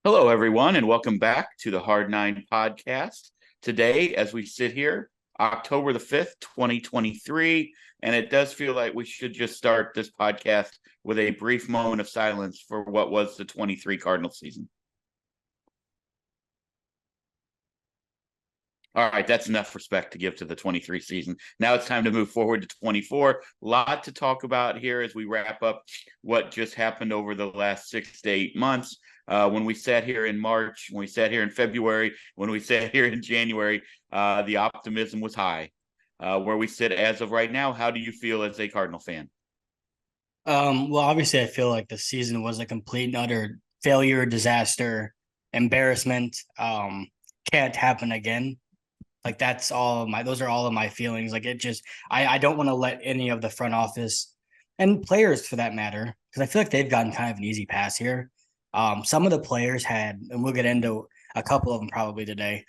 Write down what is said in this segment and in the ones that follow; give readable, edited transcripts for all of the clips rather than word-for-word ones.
Hello, everyone, and welcome back to the Hard Nine podcast. Today, as we sit here, October the 5th, 2023, and it does feel like we should just start this podcast with a brief moment of silence for what was the 23 Cardinals season. All right, that's enough respect to give to the 23 season. Now it's time to move forward to 24. A lot to talk about here as we wrap up what just happened over the last 6 to 8 months. When we sat here in March, when we sat here in February, when we sat here in January, the optimism was high. Where we sit as of right now, how do you feel as a Cardinal fan? Well, obviously, I feel like the season was a complete and utter failure, disaster, embarrassment. Can't happen again. Like those are all of my feelings. Like I don't want to let any of the front office and players for that matter, because I feel like they've gotten kind of an easy pass here. Some of the players had, and we'll get into a couple of them probably today,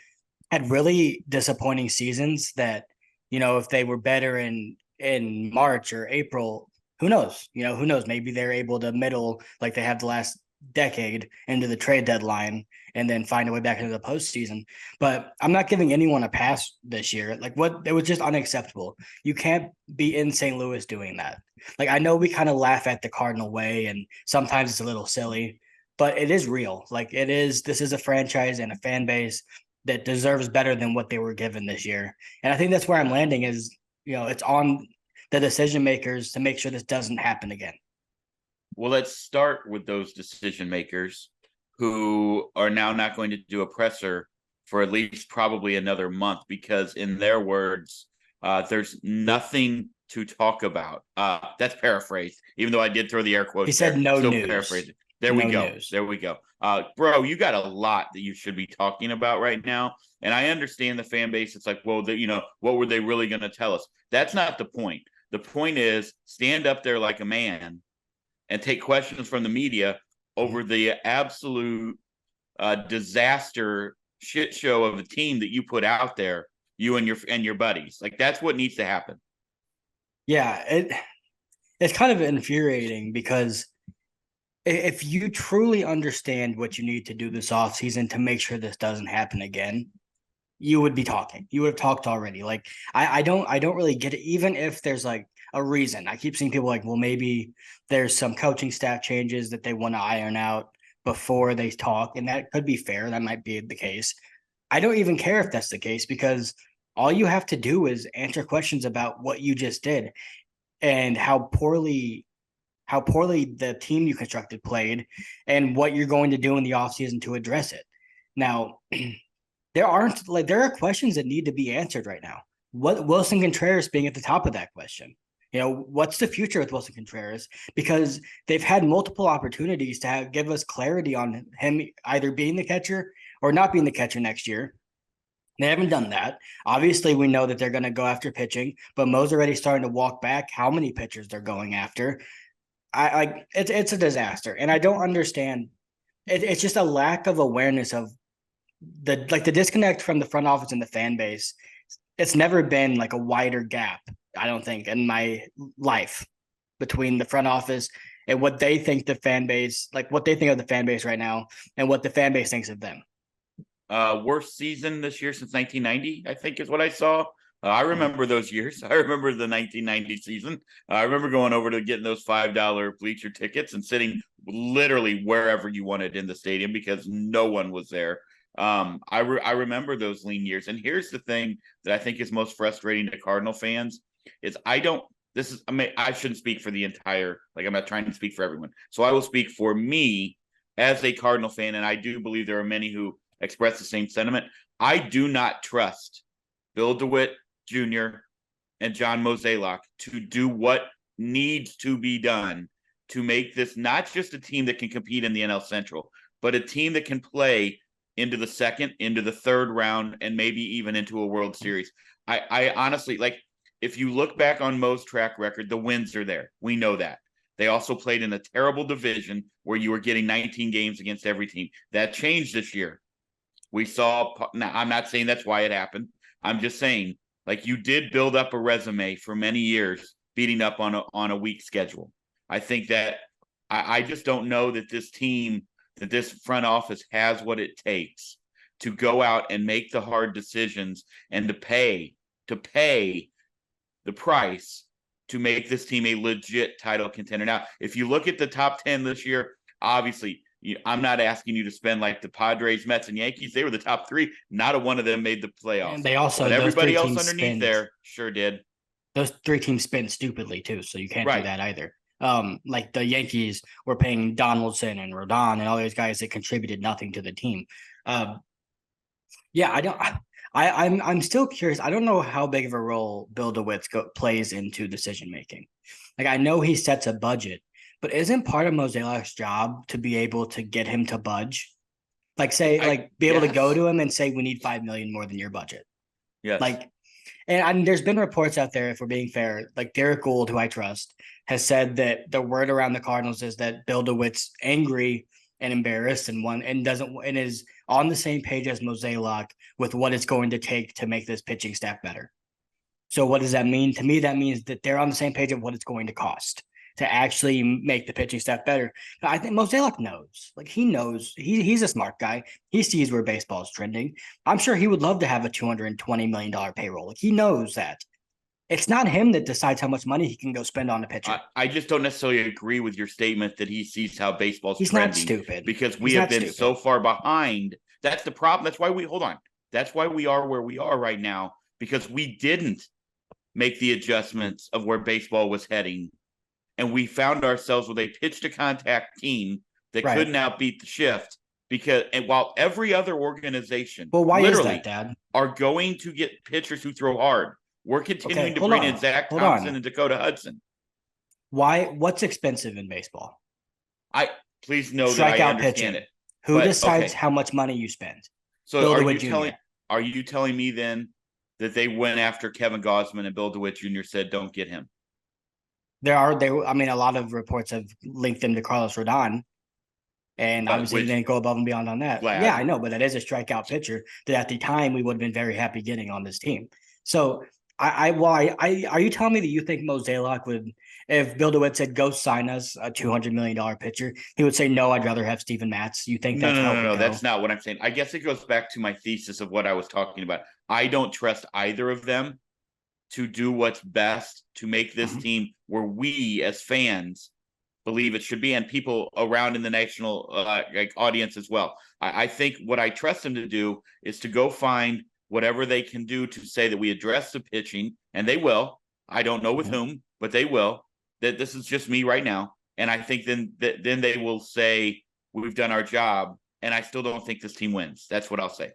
had really disappointing seasons that, if they were better in March or April, who knows? Who knows? Maybe they're able to middle like they have the last decade into the trade deadline and then find a way back into the postseason. But I'm not giving anyone a pass this year. Like what it was just unacceptable. You can't be in St. Louis doing that. Like I know we kind of laugh at the Cardinal way and sometimes it's a little silly, but it is real. Like this is a franchise and a fan base that deserves better than what they were given this year. And I think that's where I'm landing is, it's on the decision makers to make sure this doesn't happen again. Well, let's start with those decision makers who are now not going to do a presser for at least probably another month because, in their words, there's nothing to talk about. That's paraphrased, even though I did throw the air He quotes said there. no Still news. paraphrasing. There we No go. news. There we go. Bro, you got a lot that you should be talking about right now. And I understand the fan base. It's like, well, what were they really going to tell us? That's not the point. The point is stand up there like a man and take questions from the media over the absolute disaster shit show of a team that you put out there, you and your buddies. Like that's what needs to happen. Yeah, it's kind of infuriating because if you truly understand what you need to do this offseason to make sure this doesn't happen again, you would be talking. You would have talked already. Like I don't really get it. Even if there's like a reason, I keep seeing people like, well, maybe there's some coaching staff changes that they want to iron out before they talk, and that could be fair. That might be the case. I don't even care if that's the case because all you have to do is answer questions about what you just did and how poorly the team you constructed played and what you're going to do in the offseason to address it. Now, there are questions that need to be answered right now. What Wilson Contreras being at the top of that question. What's the future with Wilson Contreras? Because they've had multiple opportunities to give us clarity on him either being the catcher or not being the catcher next year. They haven't done that. Obviously, we know that they're going to go after pitching, but Mo's already starting to walk back how many pitchers they're going after. It's a disaster, and I don't understand. It's just a lack of awareness of the disconnect from the front office and the fan base. It's never been like a wider gap, I don't think, in my life between the front office and what they think the fan base, like what they think of the fan base right now, and what the fan base thinks of them. Worst season this year since 1990, I think is what I saw. I remember those years. I remember the 1990 season. I remember going over to getting those $5 bleacher tickets and sitting literally wherever you wanted in the stadium because no one was there. I remember those lean years. And here's the thing that I think is most frustrating to Cardinal fans is I don't. This is I shouldn't speak for the entire. Like I'm not trying to speak for everyone. So I will speak for me as a Cardinal fan, and I do believe there are many who express the same sentiment. I do not trust Bill DeWitt Jr. and John Mozeliak to do what needs to be done to make this not just a team that can compete in the NL Central, but a team that can play into the second, into the third round, and maybe even into a World Series. I honestly like if you look back on Mo's track record, the wins are there. We know that. They also played in a terrible division where you were getting 19 games against every team. That changed this year. We saw, now I'm not saying that's why it happened. I'm just saying, like, you did build up a resume for many years, beating up on a weak schedule. I think that I just don't know that this team that this front office has what it takes to go out and make the hard decisions and to pay the price to make this team a legit title contender. Now, if you look at the top 10 this year, obviously, I'm not asking you to spend like the Padres, Mets, and Yankees. They were the top three. Not a one of them made the playoffs. And they also, but those everybody three else teams underneath spent, there sure did. those three teams spent stupidly too, so you can't do Right. that either. Like the Yankees were paying Donaldson and Rodon and all those guys that contributed nothing to the team. Yeah, I don't. I'm still curious. I don't know how big of a role Bill DeWitt plays into decision making. Like I know he sets a budget, but isn't part of Mozeliak's job to be able to get him to budge? Like be able to go to him and say we need 5 million more than your budget. Yes. Like, and there's been reports out there, if we're being fair, like Derek Gould, who I trust, has said that the word around the Cardinals is that Bill DeWitt's angry and embarrassed and is on the same page as Mozeliak with what it's going to take to make this pitching staff better. So what does that mean? To me, that means that they're on the same page of what it's going to cost to actually make the pitching staff better. But I think Mozeliak knows. Like he knows. He's a smart guy. He sees where baseball is trending. I'm sure he would love to have a $220 million payroll. Like he knows that. It's not him that decides how much money he can go spend on a pitcher. I just don't necessarily agree with your statement that he sees how baseball's He's trending. not stupid. Because we have been so far behind. That's the problem. That's why That's why we are where we are right now, because we didn't make the adjustments of where baseball was heading. And we found ourselves with a pitch to contact team that couldn't outbeat the shift. While every other organization why is that, Dad? are going to get pitchers who throw hard. We're continuing to bring in Zach Thompson and Dakota Hudson. Why? What's expensive in baseball? Please know that I understand pitching. it. Who decides how much money you spend? So are you telling me then that they went after Kevin Gausman and Bill DeWitt Jr. said don't get him? I mean, a lot of reports have linked them to Carlos Rodon. And obviously, they didn't go above and beyond on that. Yeah, I know, but that is a strikeout pitcher that at the time we would have been very happy getting on this team. So are you telling me that you think Mozeliak would, if Bill DeWitt said go sign us a $200 million pitcher, he would say no, I'd rather have Steven Matz? You think that's no, that's not what I'm saying. I guess it goes back to my thesis of what I was talking about. I don't trust either of them to do what's best to make this team where we as fans believe it should be, and people around in the national audience as well. I think what I trust them to do is to go find whatever they can do to say that we address the pitching, and they will. I don't know with whom, but they will. That this is just me right now, and I think then they will say we've done our job. And I still don't think this team wins. That's what I'll say.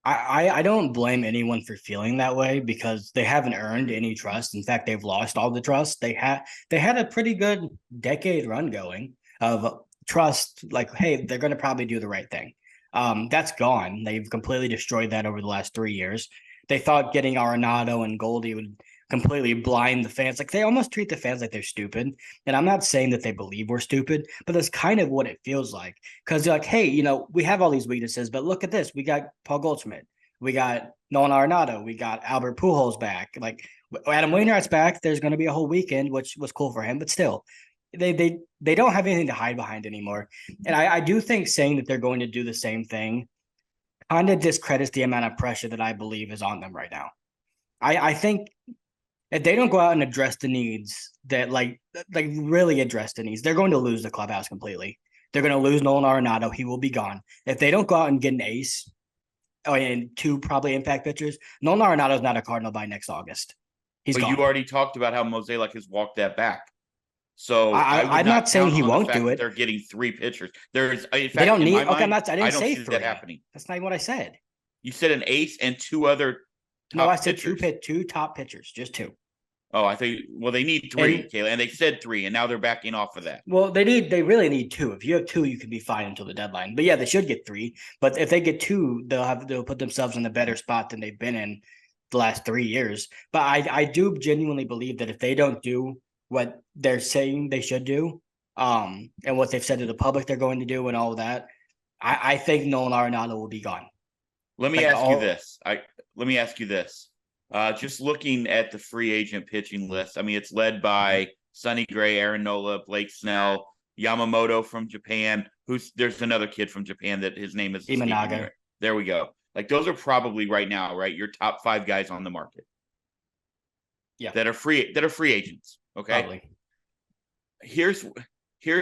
I don't blame anyone for feeling that way because they haven't earned any trust. In fact, they've lost all the trust. They had a pretty good decade run going of trust. Like, hey, they're going to probably do the right thing. That's gone. They've completely destroyed that over the last 3 years. They thought getting Arenado and Goldie would completely blind the fans. Like they almost treat the fans like they're stupid. And I'm not saying that they believe we're stupid, but that's kind of what it feels like. Because they're like, hey, we have all these weaknesses, but look at this. We got Paul Goldschmidt. We got Nolan Arenado. We got Albert Pujols back. Like Adam Wainwright's back. There's going to be a whole weekend, which was cool for him, but still. They don't have anything to hide behind anymore. And I do think saying that they're going to do the same thing kind of discredits the amount of pressure that I believe is on them right now. I think if they don't go out and address the needs that like really address the needs, they're going to lose the clubhouse completely. They're going to lose Nolan Arenado. He will be gone. If they don't go out and get an ace and two probably impact pitchers, Nolan Arenado is not a Cardinal by next August. He's gone. You already talked about how Mozeliak has walked that back. So I'm not saying he won't do it. They're getting three pitchers. There's in fact, they don't need. Okay, I didn't say see three. That happening. That's not even what I said. You said an ace and two other. No, I said two top pitchers, just two. Oh, I think. Well, they need three, Kayla, and they said three, and now they're backing off of that. Well, they really need two. If you have two, you can be fine until the deadline. But yeah, they should get three. But if they get two, they'll put themselves in a better spot than they've been in the last 3 years. But I do genuinely believe that if they don't do what they're saying they should do, and what they've said to the public they're going to do, and all of that, I think Nolan Arenado will be gone. Let me ask you this. Just looking at the free agent pitching list, I mean, it's led by Sonny Gray, Aaron Nola, Blake Snell, Yamamoto from Japan. There's another kid from Japan that his name is Imanaga. There we go. Like those are probably right now, right? Your top 5 guys on the market. Yeah. That are free agents. Okay. Probably. Here's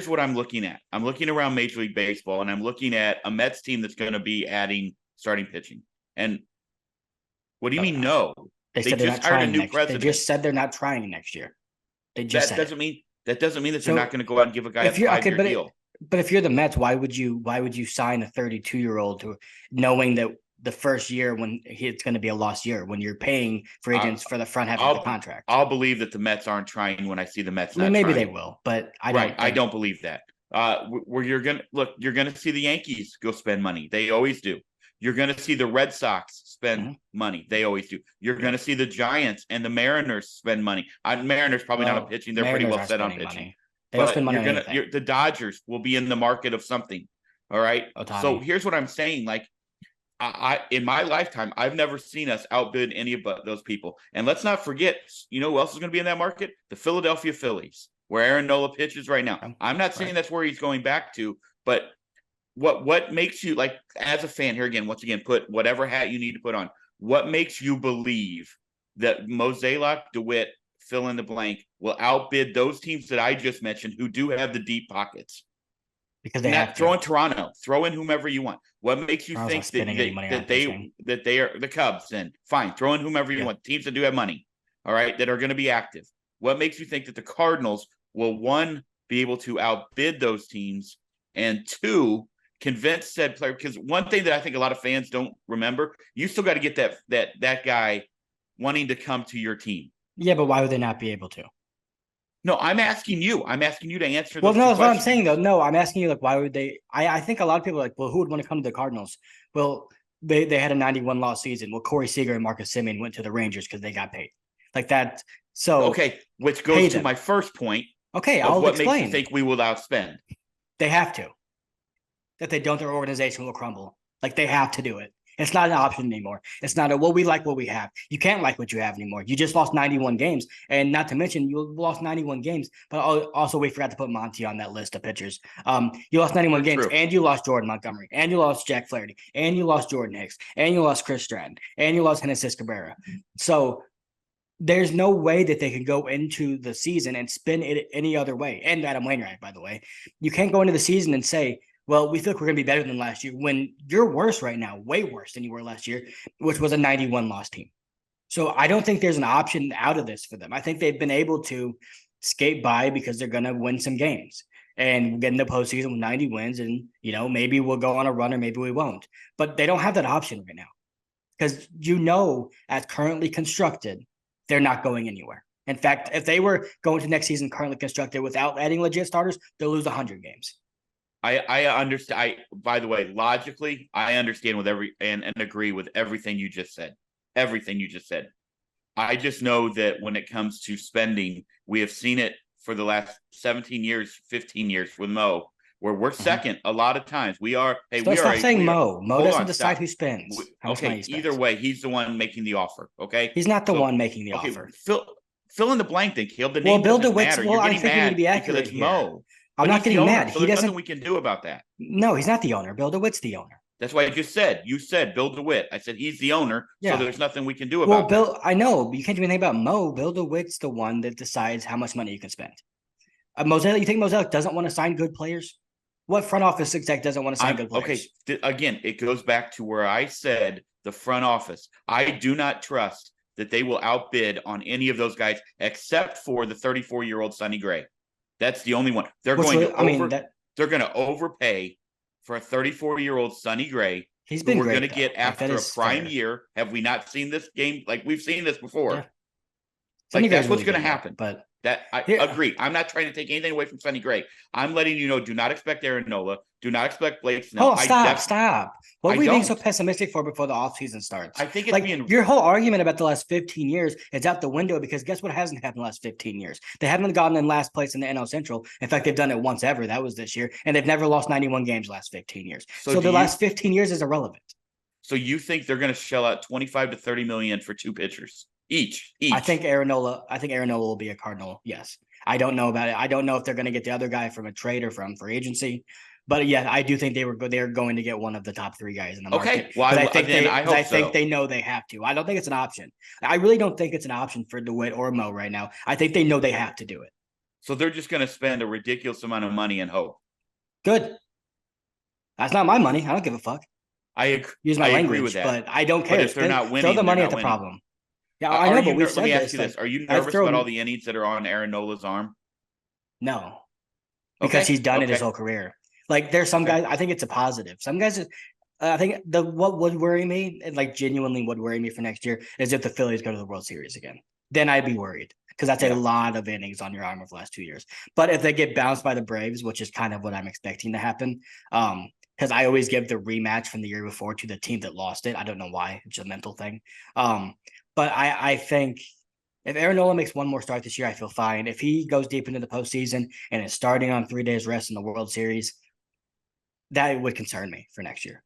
what I'm looking at. I'm looking around Major League Baseball, and I'm looking at a Mets team that's going to be adding starting pitching. And what do you mean no? They said they're just not hired a trying new next. president. They just said they're not trying next year. They just that said doesn't mean that they're not going to go out and give a guy a if you're 5-year okay, deal. but if you're the Mets, why would you sign a 32-year-old to knowing that the first year when it's going to be a lost year when you're paying free agents for the front half of the contract? I'll believe that the Mets aren't trying when I see the Mets. I mean, maybe trying. they will, but I don't believe that. Where you're gonna see the Yankees go spend money. They always do. You're gonna see the Red Sox spend money. They always do. You're gonna see the Giants and the Mariners spend money. Mariners probably not on pitching. They're pretty well set on pitching. Money. They don't spend money. The Dodgers will be in the market of something. All right. Ohtani. So here's what I'm saying. Like, I in my lifetime, I've never seen us outbid any of those people. And let's not forget, you know who else is going to be in that market? The Philadelphia Phillies, where Aaron Nola pitches right now. I'm not saying that's where he's going back to, but what makes you, like, as a fan here again, once again, put whatever hat you need to put on. What makes you believe that Mozeliak, DeWitt, fill in the blank, will outbid those teams that I just mentioned who do have the deep pockets? Because they have to. Throw in Toronto, throw in whomever you want. What makes you think that they are the Cubs? Then fine, throw in whomever you want. Teams that do have money, all right, that are going to be active. What makes you think that the Cardinals will, one, be able to outbid those teams, and two, convince said player? Because one thing that I think a lot of fans don't remember, you still got to get that guy wanting to come to your team. Yeah, but why would they not be able to? No, I'm asking you. I'm asking you to answer those. Well, no, that's what I'm saying, though. No, I'm asking you, like, why would they? I think a lot of people are like, well, who would want to come to the Cardinals? Well, they had a 91-loss season. Well, Corey Seager and Marcus Semien went to the Rangers because they got paid like that. So okay, which goes to my first point. Okay, I'll explain. What makes you think we will outspend? They have to. That they don't, their organization will crumble. Like, they have to do it. It's not an option anymore. It's not we like what we have. You can't like what you have anymore. You just lost 91 games. And not to mention, you lost 91 games, but also we forgot to put Monty on that list of pitchers. You lost 91 games, and you lost Jordan Montgomery, and you lost Jack Flaherty, and you lost Jordan Hicks, and you lost Chris Stratton, and you lost Genesis Cabrera. So there's no way that they can go into the season and spin it any other way. And Adam Wainwright, by the way. You can't go into the season and say, well, we think we're going to be better than last year, when you're worse right now, way worse than you were last year, which was a 91-loss team. So I don't think there's an option out of this for them. I think they've been able to skate by because they're going to win some games and get in the postseason with 90 wins. And, maybe we'll go on a run or maybe we won't. But they don't have that option right now because, as currently constructed, they're not going anywhere. In fact, if they were going to next season currently constructed without adding legit starters, they'll lose 100 games. I understand. By the way, logically, I understand with and agree with everything you just said. Everything you just said. I just know that when it comes to spending, we have seen it for the last 17 years, 15 years with Mo, where we're second a lot of times. We are. Hey, stop saying Mo. Mo doesn't decide who spends. Okay, either way, he's the one making the offer. Okay, he's not the one making the offer. Fill in the blank, then, Caleb. The name doesn't matter. You're getting mad because it's Mo. I'm not getting mad. So there's nothing we can do about that. No, he's not the owner. Bill DeWitt's the owner. That's why I just said. You said Bill DeWitt. I said he's the owner, so there's nothing we can do about it. Well, Bill, I know, but you can't do anything about Mo. Bill DeWitt's the one that decides how much money you can spend. Mosaic, you think Mosaic doesn't want to sign good players? What front office exec doesn't want to sign good players? Okay, again, it goes back to where I said the front office. I do not trust that they will outbid on any of those guys except for the 34-year-old Sonny Gray. That's the only one. They're going to overpay for a 34-year-old Sonny Gray. He's been great. We're going to get after a prime year. Have we not seen this game? Like, we've seen this before. Yeah. Like, that's what's going to happen. But I agree. I'm not trying to take anything away from Sonny Gray. I'm letting you know, do not expect Aaron Nola. Do not expect Blake Snell. Oh, stop. What were you being so pessimistic for before the offseason starts? I think it's your whole argument about the last 15 years is out the window because guess what hasn't happened the last 15 years? They haven't gotten in last place in the NL Central. In fact, they've done it once ever. That was this year. And they've never lost 91 games the last 15 years. So the last 15 years is irrelevant. So you think they're going to shell out 25 to 30 million for two pitchers? Each. I think Aaron Nola will be a Cardinal. Yes. I don't know about it. I don't know if they're going to get the other guy from a trade or from free agency. But yeah, I do think they're going to get one of the top 3 guys in the market. Okay, well, I think I hope I think so. they know they have to. I don't think it's an option. I really don't think it's an option for DeWitt or Mo right now. I think they know they have to do it. So they're just going to spend a ridiculous amount of money and hope. Good. That's not my money. I don't give a fuck. Use my I language, agree with that. but I don't care. But if they're not Throw winning, the they're money not at the winning. problem. Yeah, I know, but we've said let me this. ask you this: are you I've nervous thrown about all the innings that are on Aaron Nola's arm? no, because he's done it his whole career. Like there's some guys. I think it's a positive. Some guys. I think what would worry me, and like genuinely would worry me for next year, is if the Phillies go to the World Series again. Then I'd be worried because that's a lot of innings on your arm of the last 2 years. But if they get bounced by the Braves, which is kind of what I'm expecting to happen, because I always give the rematch from the year before to the team that lost it. I don't know why. It's a mental thing. But I think if Aaron Nola makes one more start this year, I feel fine. If he goes deep into the postseason and is starting on 3 days rest in the World Series, that would concern me for next year.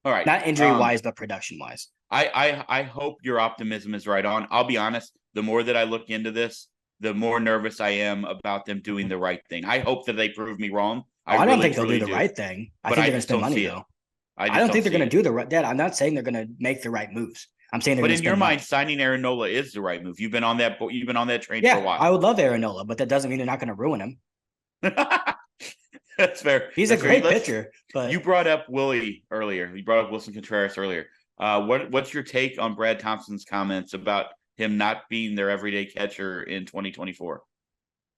All right. Not injury wise, but production wise. I hope your optimism is right on. I'll be honest, the more that I look into this, the more nervous I am about them doing the right thing. I hope that they prove me wrong. I don't think they'll do the right thing. I think they're going to spend money, though. I don't think they're going to do the right. Dad, I'm not saying they're going to make the right moves. I'm saying they're going to spend money. But in your mind, signing Aaron Nola is the right move. You've been on that train for a while. I would love Aaron Nola, but that doesn't mean they're not going to ruin him. That's fair. He's a great pitcher. But you brought up Willie earlier. You brought up Wilson Contreras earlier. What's your take on Brad Thompson's comments about him not being their everyday catcher in 2024?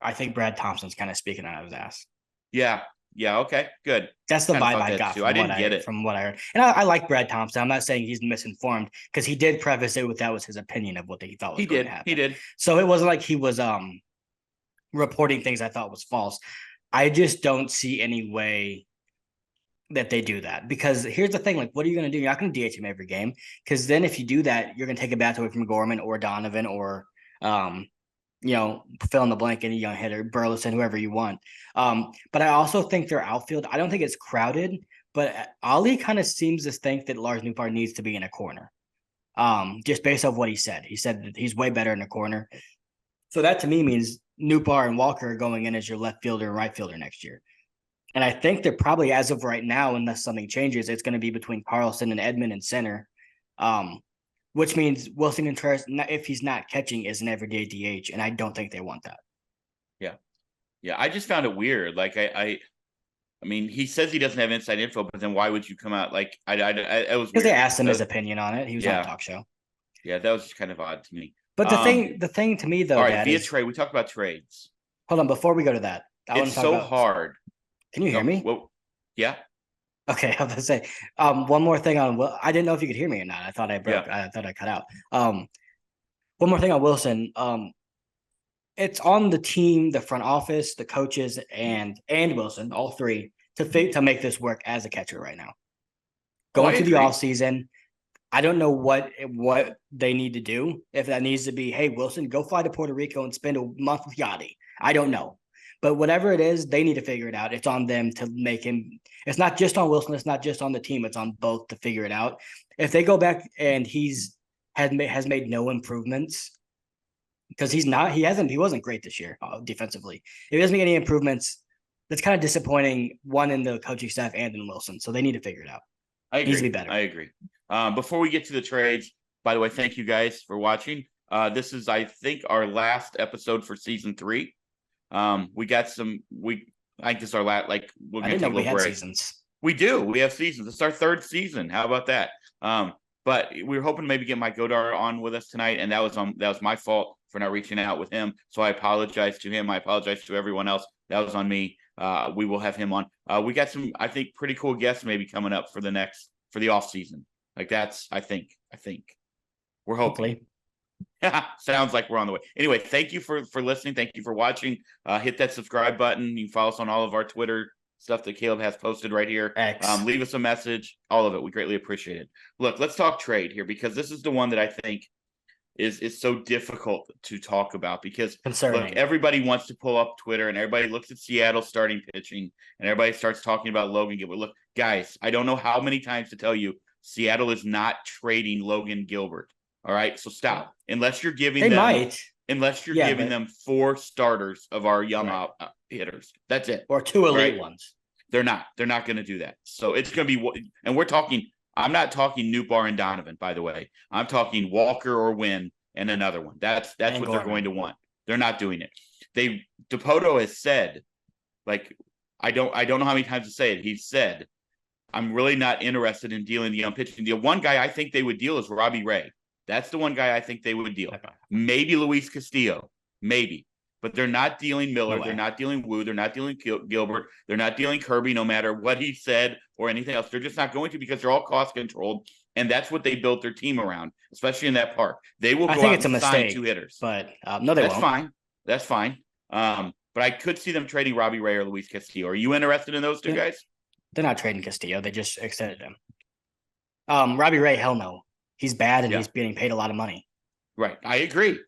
I think Brad Thompson's kind of speaking out of his ass. Yeah. Okay. Good. That's the vibe I got. I didn't get it from what I heard, and I like Brad Thompson. I'm not saying he's misinformed because he did preface it with that was his opinion of what he thought was going to happen. He did. So it wasn't like he was reporting things I thought was false. I just don't see any way that they do that because here's the thing: like, what are you going to do? You're not going to DH him every game because then if you do that, you're going to take a bat away from Gorman or Donovan or fill in the blank, any young hitter, Burleson, whoever you want. But I also think their outfield, I don't think it's crowded, but Ali kind of seems to think that Lars Nootbaar needs to be in a corner. Just based off what he said. He said that he's way better in a corner. So that to me means Nootbaar and Walker are going in as your left fielder and right fielder next year. And I think they're probably, as of right now, unless something changes, it's going to be between Carlson and Edman in center. Which means Wilson Contreras, if he's not catching, is an everyday DH, and I don't think they want that. Yeah. I just found it weird. Like I mean, he says he doesn't have inside info, but then why would you come out like it was because they asked him his opinion on it. He was on a talk show. Yeah, that was just kind of odd to me. But the thing to me though, all right, via trade, we talked about trades. Hold on, before we go to that, it's so hard. Can you hear me? Well, yeah. Okay, I was gonna say one more thing on. I didn't know if you could hear me or not. I thought I broke. I thought I cut out. One more thing on Wilson. It's on the team, the front office, the coaches, and Wilson, all three, to make this work as a catcher right now. Going through the offseason, I don't know what they need to do. If that needs to be, hey, Wilson, go fly to Puerto Rico and spend a month with Yachty. I don't know. But whatever it is, they need to figure it out. It's on them to make him. It's not just on Wilson. It's not just on the team. It's on both to figure it out. If they go back and has made no improvements, because he wasn't great this year defensively. If he doesn't make any improvements, that's kind of disappointing. One in the coaching staff and in Wilson, so they need to figure it out. I agree. It needs to be better. I agree. Before we get to the trades, by the way, thank you guys for watching. This is, I think, our last episode for season 3. We got some. I think this is our last. Like we're gonna take a little break. Seasons. We do. We have seasons. It's our 3rd season. How about that? But we were hoping to maybe get Mike Godar on with us tonight, and that was my fault for not reaching out with him. So I apologize to him. I apologize to everyone else. That was on me. We will have him on. We got some, I think, pretty cool guests maybe coming up for the off season. Like that's, I think we're hoping. Sounds like we're on the way. Anyway, thank you for listening. Thank you for watching. Hit that subscribe button. You can follow us on all of our Twitter stuff that Caleb has posted right here. Leave us a message. All of it. We greatly appreciate it. Look, let's talk trade here because this is the one that I think is so difficult to talk about because look, everybody wants to pull up Twitter and everybody looks at Seattle starting pitching and everybody starts talking about Logan Gilbert. Look, guys, I don't know how many times to tell you Seattle is not trading Logan Gilbert. All right, so stop. Unless you're giving them unless you're Yeah, giving but them 4 starters of our young Right. hitters. That's it. or two elite Right? ones. They're not going to do that. So it's going to be, and I'm not talking Newbar and Donovan, by the way. I'm talking Walker or Wynn and another one. That's And what they're Gorman. going to want. They're not doing it. DePoto has said, like, I don't know how many times to say it. He said, I'm really not interested in dealing the young pitching deal. One guy I think they would deal is Robbie Ray. That's the one guy I think they would deal. Maybe Luis Castillo, maybe. But they're not dealing Miller. They're not dealing Wu. They're not dealing Gilbert. They're not dealing Kirby, no matter what he said or anything else. They're just not going to, because they're all cost controlled. And that's what they built their team around, especially in that park. They will go out and sign 2 hitters. But no, they That's won't. fine. That's fine. But I could see them trading Robbie Ray or Luis Castillo. Are you interested in those 2 guys? They're not trading Castillo. They just extended him. Robbie Ray, hell no. He's bad and he's getting paid a lot of money. Right. I agree.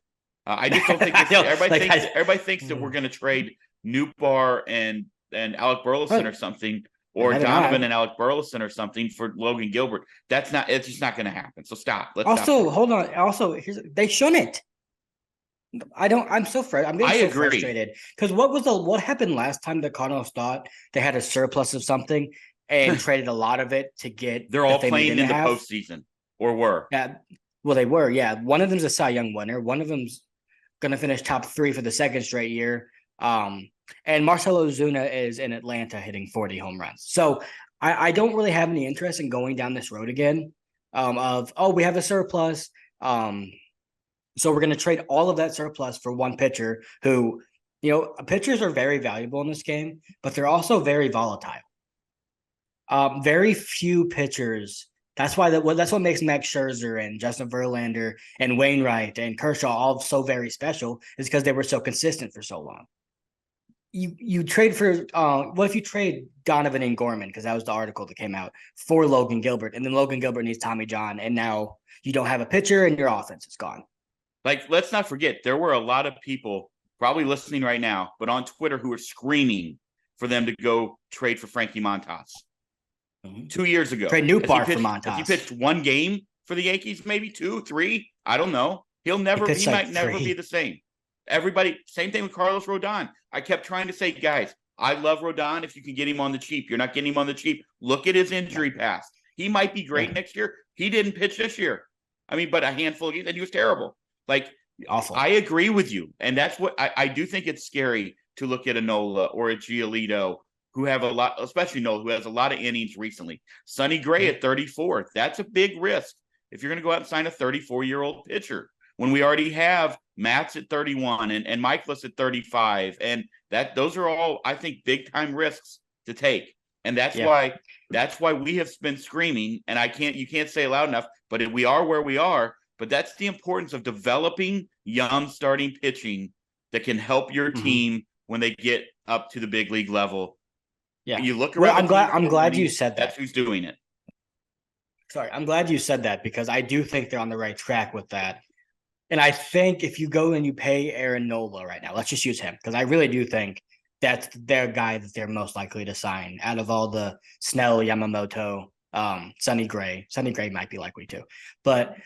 I just don't think everybody thinks that we're going to trade Nootbaar and Alec Burleson or something, or Donovan and Alec Burleson or something for Logan Gilbert. It's just not going to happen. So stop. Hold on. Also, they shouldn't. I'm so frustrated. I'm getting frustrated because what happened last time the Cardinals thought they had a surplus of something and traded a lot of it to get. They're all playing in the postseason, or were. Yeah. Well, they were. Yeah. One of them's a Cy Young winner. One of them's going to finish top 3 for the 2nd straight year. And Marcelo Ozuna is in Atlanta hitting 40 home runs. So I don't really have any interest in going down this road again we have a surplus. So we're going to trade all of that surplus for one pitcher who, pitchers are very valuable in this game, but they're also very volatile. Very few pitchers. That's what makes Max Scherzer and Justin Verlander and Wainwright and Kershaw all so very special, is because they were so consistent for so long. You trade for what if you trade Donovan and Gorman, because that was the article that came out, for Logan Gilbert, and then Logan Gilbert needs Tommy John, and now you don't have a pitcher and your offense is gone. Like, let's not forget, there were a lot of people probably listening right now, but on Twitter, who were screaming for them to go trade for Frankie Montas 2 years ago. Trade Nootbaar for Montas. He pitched 1 game for the Yankees, maybe 2, 3. I don't know. He might never be the same. Everybody, same thing with Carlos Rodon. I kept trying to say, guys, I love Rodon if you can get him on the cheap. You're not getting him on the cheap. Look at his injury past. He might be great next year. He didn't pitch this year. I mean, but a handful of games, and he was terrible. Like, awful. I agree with you. And that's what I do think it's scary to look at a Nola or a Giolito, who have a lot, especially Nola, who has a lot of innings recently. Sonny Gray at 34. That's a big risk if you're going to go out and sign a 34-year-old pitcher, when we already have Matt's at 31 and Michaelis at 35. And those are all, I think, big time risks to take. And that's why we have been screaming, and you can't say it loud enough, but we are where we are. But that's the importance of developing young starting pitching that can help your team when they get up to the big league level. Yeah. You look around. I'm glad you said that. That's who's doing it. Sorry, I'm glad you said that, because I do think they're on the right track with that. And I think if you go and you pay Aaron Nola right now, let's just use him, because I really do think that's their guy that they're most likely to sign out of all the Snell, Yamamoto, Sonny Gray. Sonny Gray might be likely to. But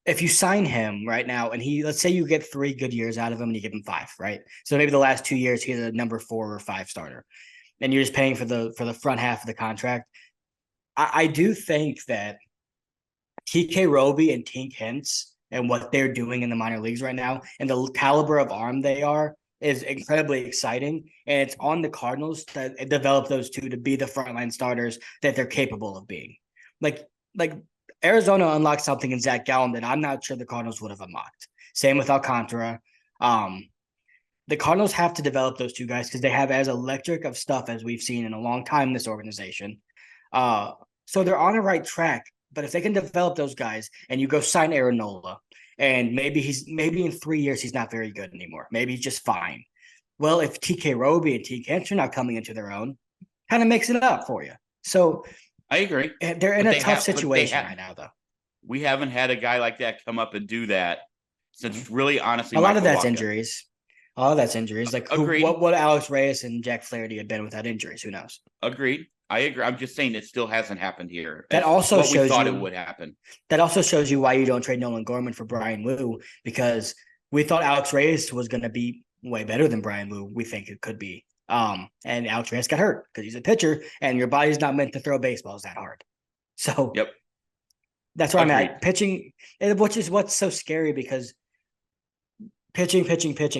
if you sign him right now, and let's say you get 3 good years out of him and you give him 5, right? So maybe the last 2 years he's a number 4 or 5 starter, and you're just paying for the front half of the contract. I do think that TK Roby and Tink Hintz and what they're doing in the minor leagues right now and the caliber of arm they are is incredibly exciting. And it's on the Cardinals to develop those two to be the frontline starters that they're capable of being. Like Arizona unlocked something in Zach Gallen that I'm not sure the Cardinals would have unlocked. Same with Alcantara. The Cardinals have to develop those 2 guys because they have as electric of stuff as we've seen in a long time in this organization. So they're on the right track. But if they can develop those guys and you go sign Aaron Nola, and maybe in 3 years he's not very good anymore. Maybe he's just fine. Well, if TK Roby and T. Kent are not coming into their own, kind of makes it up for you. So I agree. They're in a tough situation right now, though. We haven't had a guy like that come up and do that since really, honestly, a lot of that's injuries. Like what Alex Reyes and Jack Flaherty have been without injuries. Who knows? Agreed. I agree. I'm just saying it still hasn't happened here. That also shows we thought it would happen. That also shows you why you don't trade Nolan Gorman for Brian Wu, because we thought Alex Reyes was going to be way better than Brian Wu. We think it could be. And Alex Reyes got hurt because he's a pitcher, and your body's not meant to throw baseballs that hard. So Yep. that's where I'm Agreed. at. Pitching, which is what's so scary because pitching.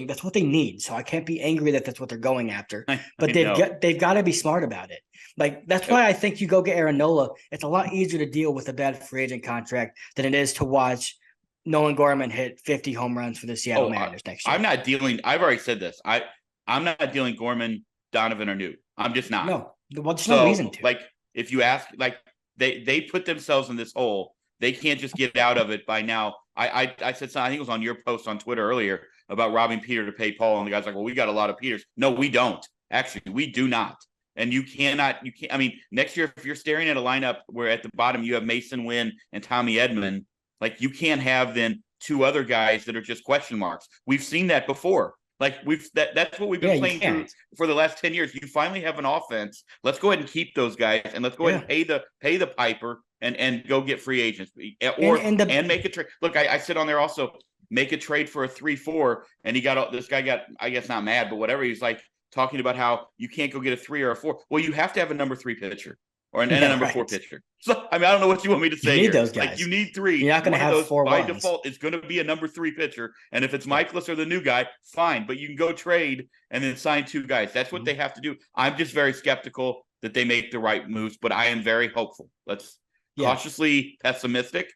That's what they need. So I can't be angry that that's what they're going after. But they've got to be smart about it. Like that's why I think you go get Aaron Nola. It's a lot easier to deal with a bad free agent contract than it is to watch Nolan Gorman hit 50 home runs for the Seattle Mariners next year. I'm not dealing. I've already said this. I'm not dealing Gorman, Donovan, or New. I'm just not. No, well, there's no reason to. Like if you ask, like they put themselves in this hole. They can't just get out of it by now. I said something, I think it was on your post on Twitter earlier about robbing Peter to pay Paul, and the guy's like, well, we got a lot of Peters. No, we don't. Actually, we do not. And you can't. I mean, next year, if you're staring at a lineup where at the bottom you have Mason Wynn and Tommy Edman, like you can't have then two other guys that are just question marks. We've seen that before. Like that's what we've been playing through for the last 10 years. You finally have an offense. Let's go ahead and keep those guys, and let's go ahead and pay the piper and go get free agents and make a trade. Look, I said on there also make a trade for a 3-4, and this guy got, I guess not mad, but whatever. He's like talking about how you can't go get a 3 or a 4. Well, you have to have a number 3 pitcher. Or a number 4 pitcher. So I mean, I don't know what you want me to say. You need here. Those guys. Like you need 3. You're not going to have those, 4 by ones. default. It's going to be a number 3 pitcher, and if it's Michaelis or the new guy, fine. But you can go trade and then sign 2 guys. That's what they have to do. I'm just very skeptical that they make the right moves, but I am very hopeful. Let's cautiously pessimistic.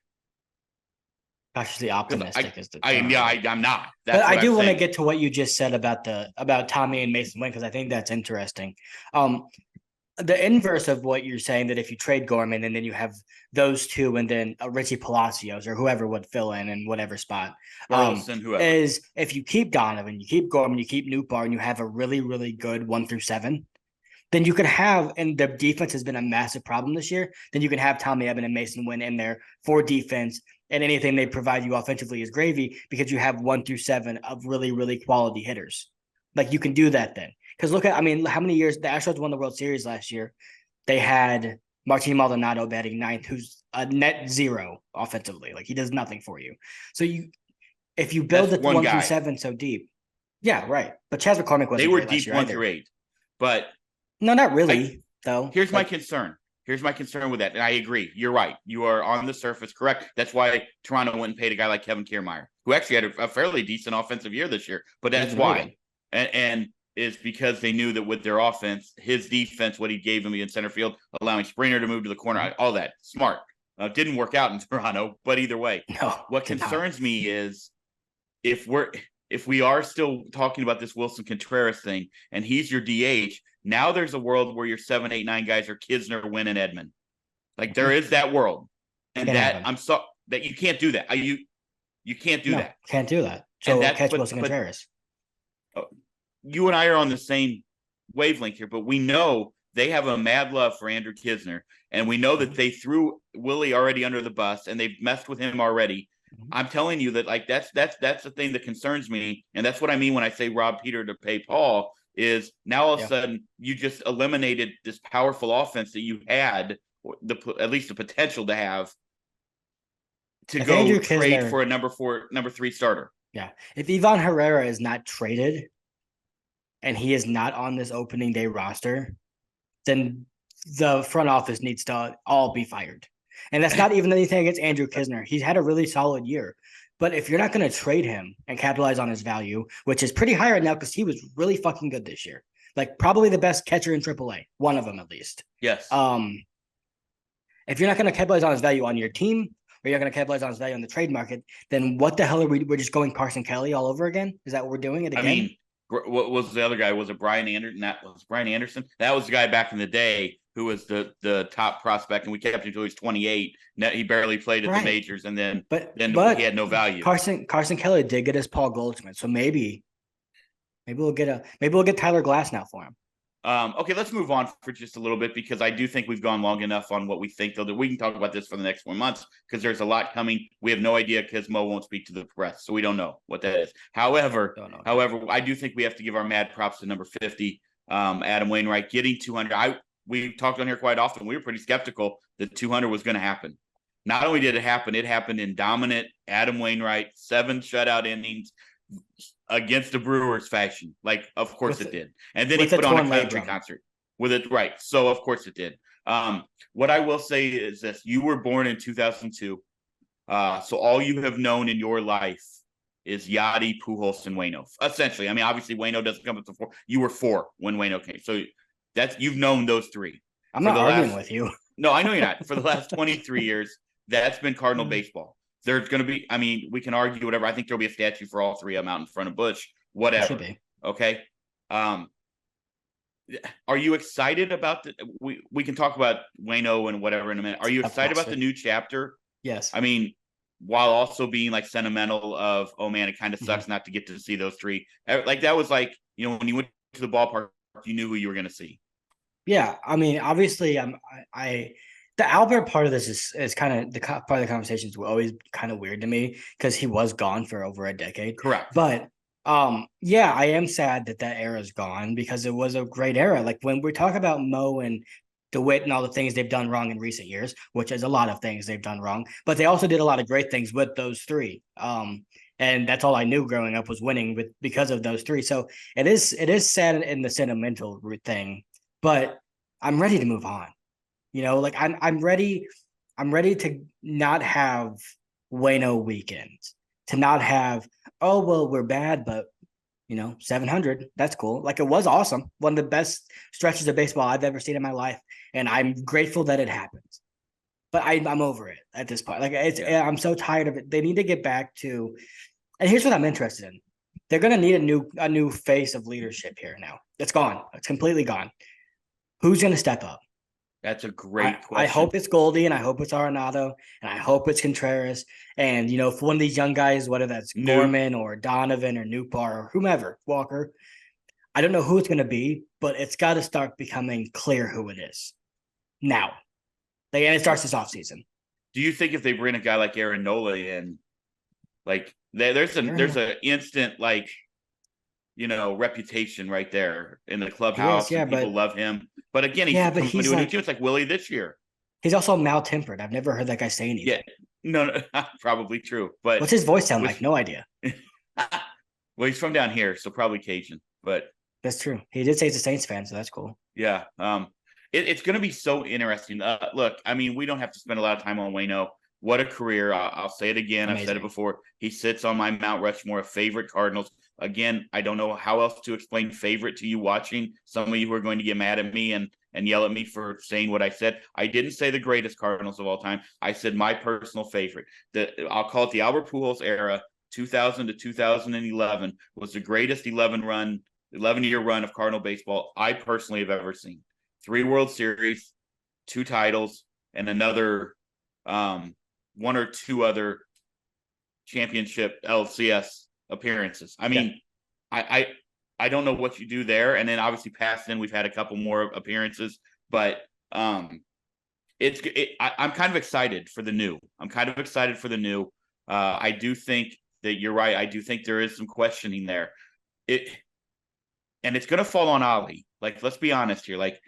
Cautiously optimistic is the term. I'm not. That's but I do want to get to what you just said about Tommy and Mason Wynn because I think that's interesting. The inverse of what you're saying, that if you trade Gorman and then you have those 2 and then Richie Palacios or whoever would fill in whatever spot, is if you keep Donovan, you keep Gorman, you keep Nootbaar, and you have a really, really good 1 through 7, then you could have, and the defense has been a massive problem this year, then you can have Tommy Edman and Mason Wynn in there for defense, and anything they provide you offensively is gravy because you have 1 through 7 of really, really quality hitters. Like you can do that then. Because look at, how many years the Astros won the World Series last year? They had Martin Maldonado batting 9th, who's a net 0 offensively. Like he does nothing for you. So if you build it 1 through 7 so deep, yeah, right. But Chas McCormick wasn't. They were deep 1 through 8, but no, not really. Though here's my concern. Here's my concern with that, and I agree. You're right. You are on the surface correct. That's why Toronto went and paid a guy like Kevin Kiermaier, who actually had a fairly decent offensive year this year. But that's why, and is because they knew that with their offense, his defense, what he gave him in center field, allowing Springer to move to the corner, all that smart. Didn't work out in Toronto, but either way, what concerns me is if we are still talking about this Wilson Contreras thing, and he's your DH. Now there's a world where your 7, 8, 9 guys are Kisner, Wynn, and Edman. Like there is that world, and that you can't do that. You can't do that. Can't do that. So catch Wilson Contreras. You and I are on the same wavelength here, but we know they have a mad love for Andrew Kisner, and we know that they threw Willie already under the bus, and they've messed with him already. I'm telling you that like that's the thing that concerns me, and that's what I mean when I say rob Peter to pay Paul. Is now all of a sudden you just eliminated this powerful offense that you had at least the potential to have to go Andrew trade Kisner, for a number 3 starter. Yeah, if Ivan Herrera is not traded and he is not on this opening day roster, then the front office needs to all be fired. And that's not even anything against Andrew Kisner. He's had a really solid year. But if you're not going to trade him and capitalize on his value, which is pretty high right now because he was really fucking good this year, like probably the best catcher in AAA, one of them at least. Yes. If you're not going to capitalize on his value on your team, or you're going to capitalize on his value on the trade market, then what the hell are we? We're just going Carson Kelly all over again? Is that what we're doing it again? I mean, what was the other guy? Was it Brian Anderson? That was Brian Anderson. That was the guy back in the day who was the top prospect, and we kept him until he was 28. He barely played at the majors, and then he had no value. Carson Kelly did get us Paul Goldschmidt, so maybe we'll get Tyler Glass now for him. Okay, let's move on for just a little bit because I do think we've gone long enough on what we think they'll do. We can talk about this for the next 4 months because there's a lot coming. We have no idea because Mo won't speak to the press, so we don't know what that is. However, I do think we have to give our mad props to number 50, Adam Wainwright, getting 200. We talked on here quite often. We were pretty skeptical that 200 was going to happen. Not only did it happen in dominant Adam Wainwright, 7 shutout innings, against the Brewers fashion. Like, of course it did. And then he with a put on a torn country labrum. concert with it. Right. So of course it did. What I will say is this: you were born in 2002. So all you have known in your life is Yachty, Pujols, and Waino. Essentially, I mean, obviously Waino doesn't come up to 4. You were 4 when Waino came, so you've known those 3. I'm For not the arguing last, with you. no, I know you're not. For the last 23 years, that's been Cardinal baseball. There's going to be, I mean, we can argue whatever. I think there'll be a statue for all 3 of them out in front of Busch, whatever. Should be. Okay. Are you excited about the? We can talk about Waino and whatever in a minute. Are you excited about the new chapter? Yes. I mean, while also being like sentimental of, oh man, it kind of sucks not to get to see those 3. Like that was like, you know, when you went to the ballpark, you knew who you were going to see. Yeah, I mean, obviously, the Albert part of this is kind of part of the conversation is always kind of weird to me because he was gone for over a decade. Correct. But yeah, I am sad that era is gone because it was a great era. Like when we talk about Mo and DeWitt and all the things they've done wrong in recent years, which is a lot of things they've done wrong, but they also did a lot of great things with those 3. And that's all I knew growing up was winning because of those 3. So it is sad in the sentimental thing, but I'm ready to move on. You know, like I'm ready to not have Waino weekends, to not have, oh well, we're bad, but you know, 700, that's cool. Like it was awesome. One of the best stretches of baseball I've ever seen in my life. And I'm grateful that it happened. But I'm over it at this point. Like I'm so tired of it. They need to get back to, and here's what I'm interested in. They're gonna need a new face of leadership here now. It's gone. It's completely gone. Who's gonna step up? That's a great question. I hope it's Goldie, and I hope it's Arenado, and I hope it's Contreras. And, you know, for one of these young guys, whether that's Gorman or Donovan or Newpar or whomever, Walker, I don't know who it's going to be, but it's got to start becoming clear who it is now. And it starts this offseason. Do you think if they bring a guy like Aaron Nola in, like there's an instant, like, you know, reputation right there in the clubhouse, and people love him. But again, he's coming to a new team. It's like Willie this year. He's also mal-tempered. I've never heard that guy say anything. Yeah, no, probably true. But what's his voice sound like? No idea. Well, he's from down here, so probably Cajun. But that's true. He did say he's a Saints fan, so that's cool. Yeah, it's going to be so interesting. Look, I mean, we don't have to spend a lot of time on Waino. What a career! I'll say it again. Amazing. I've said it before. He sits on my Mount Rushmore of favorite Cardinals. Again, I don't know how else to explain favorite to you watching. Some of you are going to get mad at me and yell at me for saying what I said. I didn't say the greatest Cardinals of all time. I said my personal favorite. I'll call it the Albert Pujols era, 2000 to 2011, was the greatest 11-year run of Cardinal baseball I personally have ever seen. 3 World Series, 2 titles, and another 1 or 2 other championship LCS appearances. I mean, yeah. I don't know what you do there. And then obviously past then we've had a couple more appearances, but I'm kind of excited for the new. I do think that you're right. I do think there is some questioning there. And it's going to fall on Ollie. Like, let's be honest here. Like,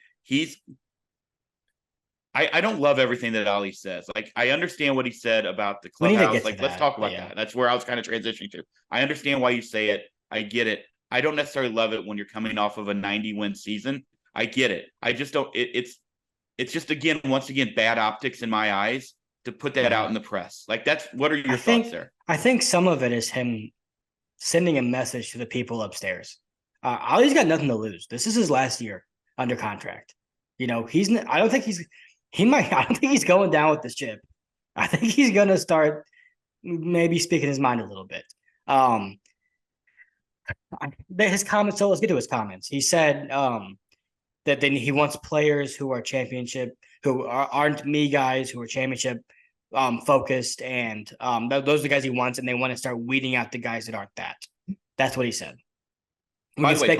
I don't love everything that Ollie says. Like, I understand what he said about the clubhouse. Like, let's talk about that. That's where I was kind of transitioning to. I understand why you say it. I get it. I don't necessarily love it when you're coming off of a 90-win season. I get it. I just don't. It's just, once again, bad optics in my eyes to put that out in the press. Like, what are your thoughts there? I think some of it is him sending a message to the people upstairs. Ollie's got nothing to lose. This is his last year under contract. You know, I don't think he's going down with this chip. I think he's going to start maybe speaking his mind a little bit. His comments. So let's get to his comments. He said that then he wants players who are championship, who aren't me guys, who are championship focused, and those are the guys he wants, and they want to start weeding out the guys that aren't that. That's what he said. By the way,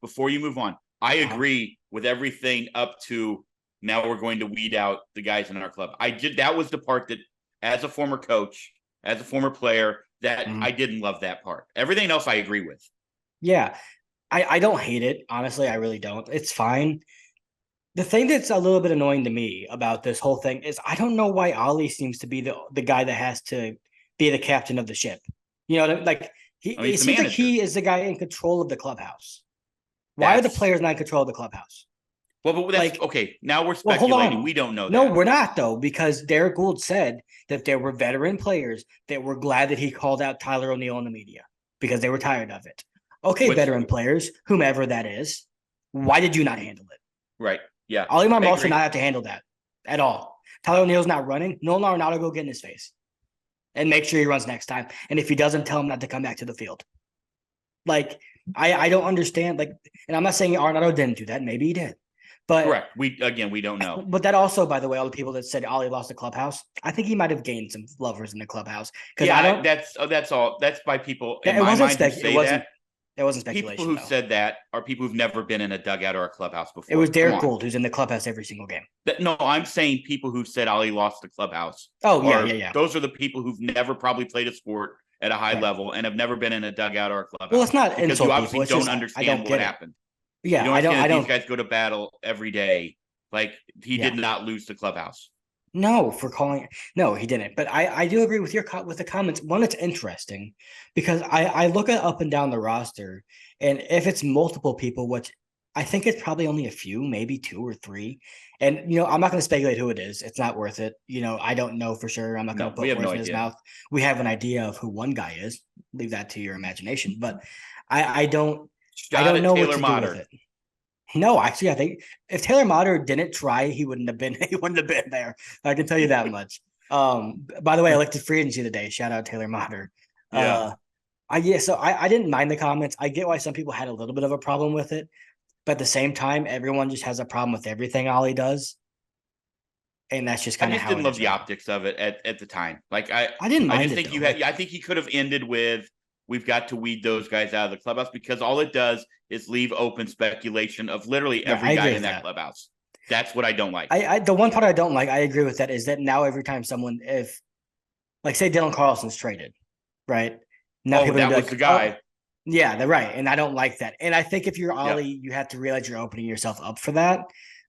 before you move on, I agree with everything up to now. We're going to weed out the guys in our club. That was the part that, as a former coach, as a former player, that I didn't love that part. Everything else I agree with. Yeah. I don't hate it. Honestly, I really don't. It's fine. The thing that's a little bit annoying to me about this whole thing is I don't know why Ollie seems to be the guy that has to be the captain of the ship. You know, like I mean, It he's the seems like manager. he is the guy in control of the clubhouse. Why are the players not in control of the clubhouse? Well, but that's Like, okay. Now we're well, hold speculating. on. We don't know No, that. we're not though, because Derek Gould said that there were veteran players that were glad that he called out Tyler O'Neill in the media because they were tired of it. Okay, Which, veteran players, whomever that is, why did you not handle it? right? Yeah, Ollie I Marmol should agree. not have to handle that at all. Tyler O'Neill's not running. Nolan Arenado go get in his face and make sure he runs next time. And if he doesn't, tell him not to come back to the field. Like, I don't understand. Like, and I'm not saying Arenado didn't do that. Maybe he did. But Correct. We don't know. But that also, by the way, all the people that said Ollie lost the clubhouse, I think he might have gained some lovers in the clubhouse because Yeah, I don't. that's all. That's by people in It my wasn't mind who say it wasn't. that. It wasn't People speculation who though. said that are people who've never been in a dugout or a clubhouse before. It was Come Derek on. Gould who's in the clubhouse every single game. No, I'm saying people who said Ollie lost the clubhouse. Oh yeah. Those are the people who've never probably played a sport at a high Right. level and have never been in a dugout or a clubhouse. Well, it's not because insult you obviously people. It's don't just, understand I don't what happened. Yeah, you don't understand I don't. These guys go to battle every day. Like he did not lose the clubhouse. No, for calling. No, he didn't. But I do agree with with the comments. One, it's interesting because I look at up and down the roster, and if it's multiple people, which I think it's probably only a few, maybe two or three. And I'm not going to speculate who it is. It's not worth it. I don't know for sure. I'm not going to put words in his mouth. We have an idea of who one guy is. Leave that to your imagination. But I don't know what to do with it. No, actually, I think if Taylor Motter didn't try, he wouldn't have been there. I can tell you that much. By the way, I elected free agency today. Shout out Taylor Motter. Yeah. So I didn't mind the comments. I get why some people had a little bit of a problem with it, but at the same time, everyone just has a problem with everything Ollie does. And that's just kind of how I didn't love the optics of it at the time. Like I didn't mind I just it, think though. you had I think he could have ended with we've got to weed those guys out of the clubhouse because all it does is leave open speculation of literally every guy in that clubhouse. That's what I don't like. The one part I don't like, I agree with that, is that now every time someone, if like say Dylan Carlson's traded, right? Now people that was the guy. Yeah, they're right. And I don't like that. And I think if you're Ollie, you have to realize you're opening yourself up for that.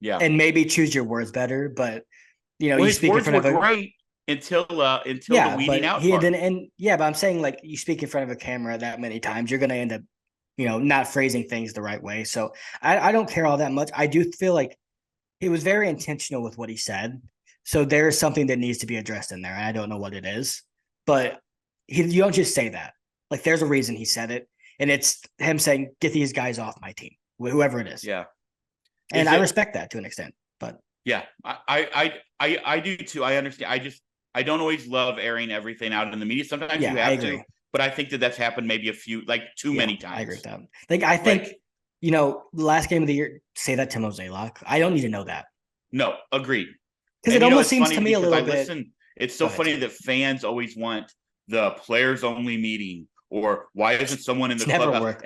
Yeah. And maybe choose your words better. But you speak in front of a great until the weeding out part. But I'm saying, like, you speak in front of a camera that many times, you're gonna end up, not phrasing things the right way. So I don't care all that much. I do feel like he was very intentional with what he said. So there is something that needs to be addressed in there. And I don't know what it is. But you don't just say that. Like, there's a reason he said it. And it's him saying, get these guys off my team, whoever it is. Yeah. And I respect that to an extent. But yeah, I do too. I understand. I don't always love airing everything out in the media. Sometimes you have to, but I think that's happened maybe too many times. I agree with that. Like, I think, the last game of the year, say that to Mozeliak. I don't need to know that. No, agreed. Because it almost seems to me a little bit. It's so funny that fans always want the players only meeting, or why isn't someone in the clubhouse?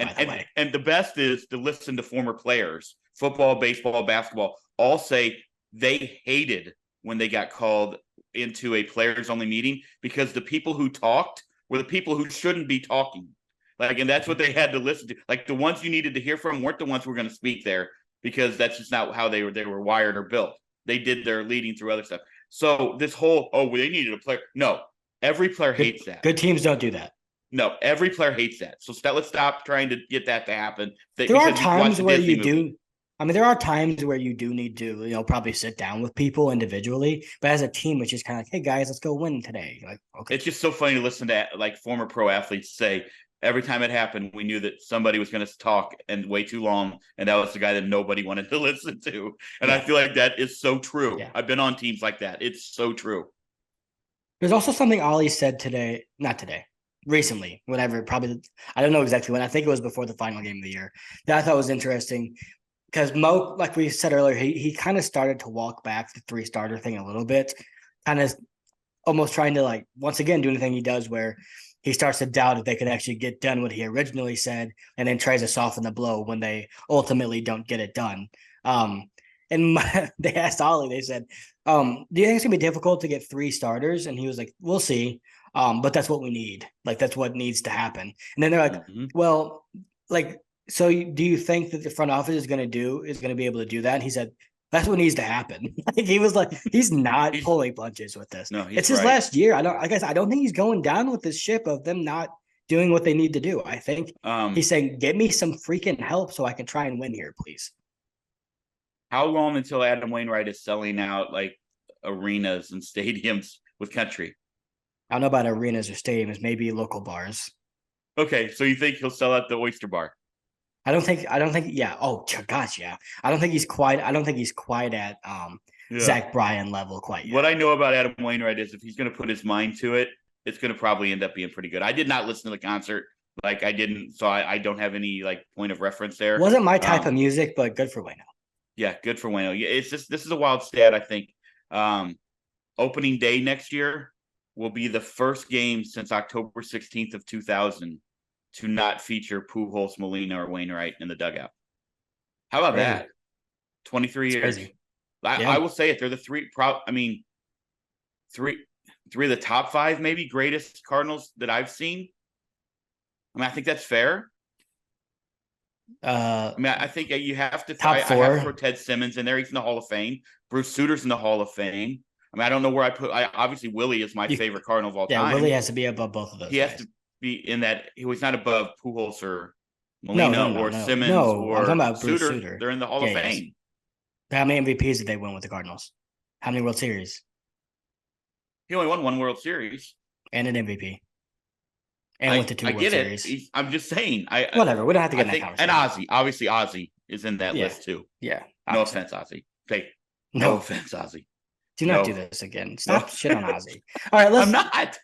And the best is to listen to former players, football, baseball, basketball, all say they hated when they got called into a players only meeting because the people who talked were the people who shouldn't be talking. And that's what they had to listen to. Like, the ones you needed to hear from weren't the ones who were going to speak there because that's just not how they were wired or built. They did their leading through other stuff. So this whole, they needed a player. No, every player hates that. Good teams don't do that. No, every player hates that. So let's stop trying to get that to happen. There are times where you do. I mean, there are times where you do need to, probably sit down with people individually, but as a team, it's just kind of like, hey guys, let's go win today. Like, okay. It's just so funny to listen to former pro athletes say every time it happened, we knew that somebody was going to talk and way too long, and that was the guy that nobody wanted to listen to. And I feel like that is so true. Yeah. I've been on teams like that. It's so true. There's also something Ollie said recently, whatever, probably, I don't know exactly when. I think it was before the final game of the year, that I thought was interesting. Because Mo, like we said earlier, he kind of started to walk back the 3-starter thing a little bit, kind of almost trying to, once again, do anything he does where he starts to doubt if they could actually get done what he originally said, and then tries to soften the blow when they ultimately don't get it done. They asked Ollie, they said, do you think it's going to be difficult to get 3 starters? And he was like, we'll see. But that's what we need. That's what needs to happen. And then they're like, so do you think that the front office is going to be able to do that? And he said, that's what needs to happen. He was like, he's not pulling punches with this. No, it's his last year. I don't think he's going down with this ship of them not doing what they need to do. I think he's Um, saying, "Get me some freaking help so I can try and win here, please." how long until Adam Wainwright is selling out like arenas and stadiums with country? I don't know about arenas or stadiums, maybe local bars. Okay, so you think he'll sell out the Oyster Bar? I don't think, yeah. Oh gosh, yeah. I don't think he's quite at Yeah. Zach Bryan level quite yet. What I know about Adam Wainwright is if he's going to put his mind to it, it's going to probably end up being pretty good. I did not listen to the concert. Like I didn't, so I don't have any like point of reference there. Wasn't my type of music, but good for Wayno. Yeah, good for Wayno. Yeah, it's just this is a wild stat. I think opening day next year will be the first game since October 16th of 2000 to not feature Pujols, Molina, or Wainwright in the dugout. How about Crazy. that? 23 It's years. crazy. I will say it. They're the three. I mean, three of the top five maybe greatest Cardinals that I've seen. I mean, I think that's fair. I mean, I think you have to. Top I four. have to throw Ted Simmons in there. He's in the Hall of Fame. Bruce Suter's in the Hall of Fame. I mean, I don't know where I put. Obviously Willie is my favorite Cardinal of all time. Yeah, Willie has to be above both of those. He guys. has to be in that. He was not above Pujols or Molina or Simmons or I'm talking about Bruce Suter. Suter. They're in the Hall of Fame. How many MVPs did they win with the Cardinals? How many World Series? He only won one World Series and an MVP. And went to two World Series. I'm just saying. Whatever. We don't have to get in that conversation. And Ozzy. Obviously, Ozzy is in that list too. Yeah. No offense, Ozzy. Okay. No offense, Ozzy. Do not do this again. Stop shit on Ozzy. All right, I'm not.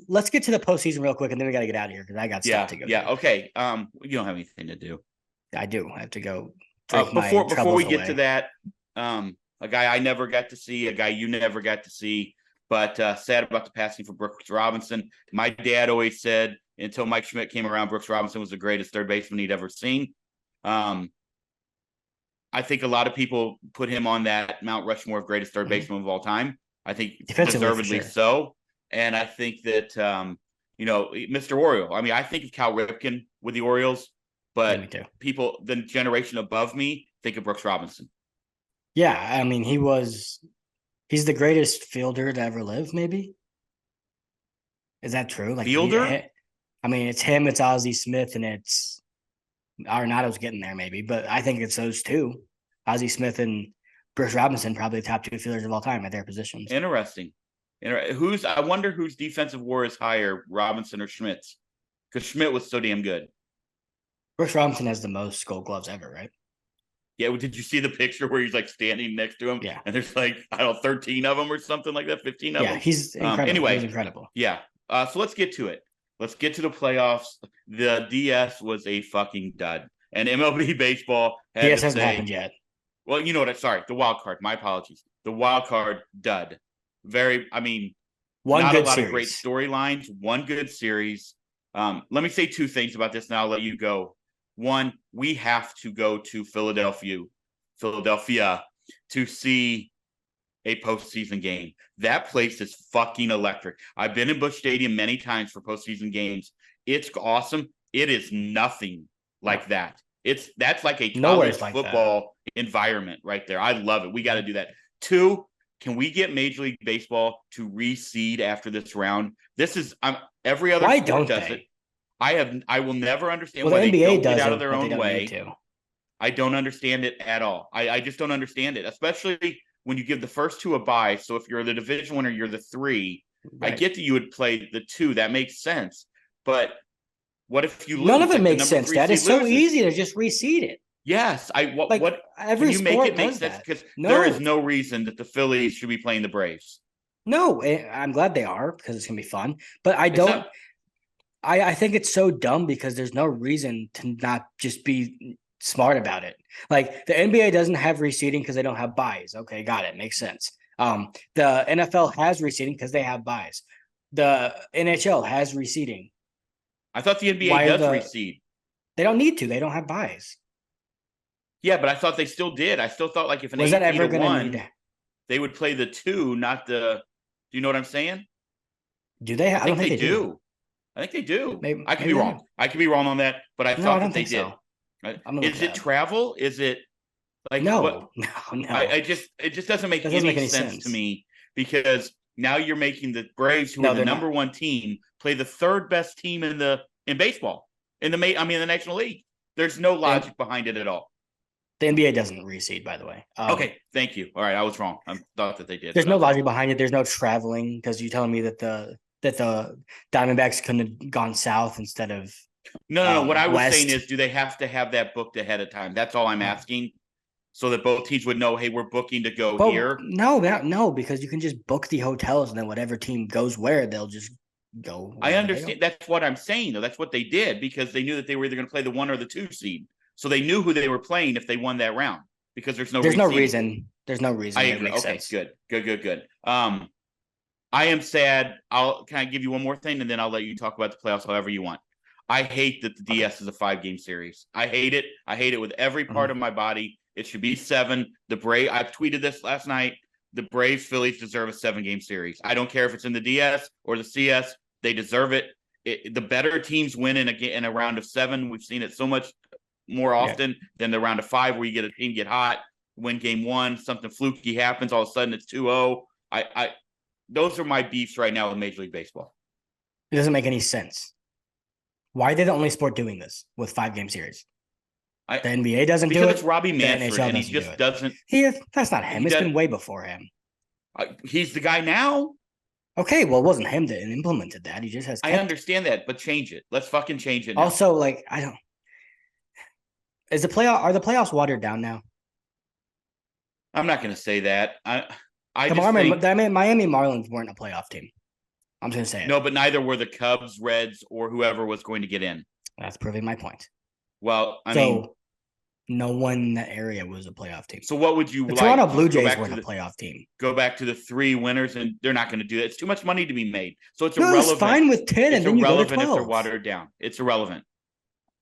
let's get to the postseason real quick, and then we got to get out of here because I got stuff to go. Yeah. Okay. You don't have anything to do. I do. I have to go. Before we get to that, a guy I never got to see, a guy you never got to see, but sad about the passing for Brooks Robinson. My dad always said until Mike Schmidt came around, Brooks Robinson was the greatest third baseman he'd ever seen. I think a lot of people put him on that Mount Rushmore of greatest third baseman of all time. I think deservedly so. And I think that, Mr. Oriole, I mean, I think of Cal Ripken with the Orioles, but people, the generation above me, think of Brooks Robinson. Yeah. I mean, he's the greatest fielder to ever live, maybe. Is that true? Like fielder? I mean, it's him, it's Ozzie Smith, and it's Arenado's getting there maybe, but I think it's those two. Ozzie Smith and Bruce Robinson, probably the top two fielders of all time at their positions. Interesting. I wonder whose defensive WAR is higher, Robinson or Schmidt's? Because Schmidt was so damn good. Bruce Robinson has the most Gold Gloves ever, right? Yeah. Well, did you see the picture where he's like standing next to him? Yeah. And there's like 13 of them or something like that, 15 of them. Yeah, he's incredible. Anyway, he's incredible. Yeah. So let's get to it. Let's get to the playoffs. The DS was a fucking dud, and MLB baseball hasn't happened yet. Well, you know what? Sorry, the wild card. My apologies. The wild card dud. Not a lot of great storylines. One good series. Let me say two things about this, and I'll let you go. One, we have to go to Philadelphia to see a postseason game. That place is fucking electric. I've been in Busch Stadium many times for postseason games. It's awesome. It is nothing like that. That's like a college football environment right there. I love it. We got to do that. Two, can we get Major League Baseball to reseed after this round? This is every other sport does it. I will never understand why they don't get out of their own way. I don't understand it at all. I just don't understand it, especially when you give the first two a bye. So if you're the division winner, you're the three. Right. I get that you would play the two. That makes sense. But what if you lose? None of it makes sense. That is so easy to just reseed it. Yes. Every you make it make sense? Because there is no reason that the Phillies should be playing the Braves. No, I'm glad they are because it's gonna be fun. But I think it's so dumb because there's no reason to not just be smart about it. Like the NBA doesn't have reseeding because they don't have buys. Okay, got it. Makes sense. The NFL has reseeding because they have buys. The NHL has reseeding. I thought the NBA does reseed. They don't need to. They don't have buys. Yeah, but I thought they still did. I still thought like if an 8-1, they would play the two, not the. Do you know what I'm saying? Do they? I don't think they do. I think they do. I could be wrong. I could be wrong on that, but I thought that they did. Is it travel? Is it like no? It just doesn't make any sense to me because Now you're making the Braves, who No, are the they're number not. one team, play the third best team in baseball in the National League. There's no logic behind it at all. The NBA doesn't reseed, by the way. Okay, thank you. All right, I was wrong. I thought that they did. There's no logic behind it. There's no traveling because you're telling me that the Diamondbacks couldn't have gone south instead of No. What I was west. saying is, do they have to have that booked ahead of time? That's all I'm asking, so that both teams would know, hey, we're booking to go here. No, because you can just book the hotels and then whatever team goes where, they'll just go. I understand. That's what I'm saying, though. That's what they did because they knew that they were either going to play the 1 or the 2 seed. So they knew who they were playing if they won that round because there's no reason. There's no reason. I agree. Okay, sense. Good. I am sad. Can I give you one more thing and then I'll let you talk about the playoffs however you want. I hate that the DS is a 5-game series. I hate it. I hate it with every part of my body. It should be 7. I've tweeted this last night. The Braves Phillies deserve a 7-game series. I don't care if it's in the DS or the CS. They deserve it. The better teams win in a round of 7. We've seen it so much more often than the round of 5 where you get a team get hot, win game 1, something fluky happens, all of a sudden it's 2-0. Those are my beefs right now with Major League Baseball. It doesn't make any sense. Why are they the only sport doing this with 5-game series? The NBA doesn't do it. Because it's Robbie Manfred, and he just doesn't. That's not him. It's been way before him. He's the guy now. Okay, well, it wasn't him that implemented that. He just has. I understand that, but change it. Let's fucking change it now. Also, I don't. Are the playoffs watered down now? I'm not going to say that. Miami Marlins weren't a playoff team. I'm just going to say it. No, but neither were the Cubs, Reds, or whoever was going to get in. That's proving my point. Well, I mean, no one in that area was a playoff team. So what would you like? The Toronto Blue Jays weren't a playoff team. Go back to the 3 winners, and they're not going to do that. It's too much money to be made. So it's irrelevant. It's fine with 10, and then you go to 12. If they're watered down. It's irrelevant.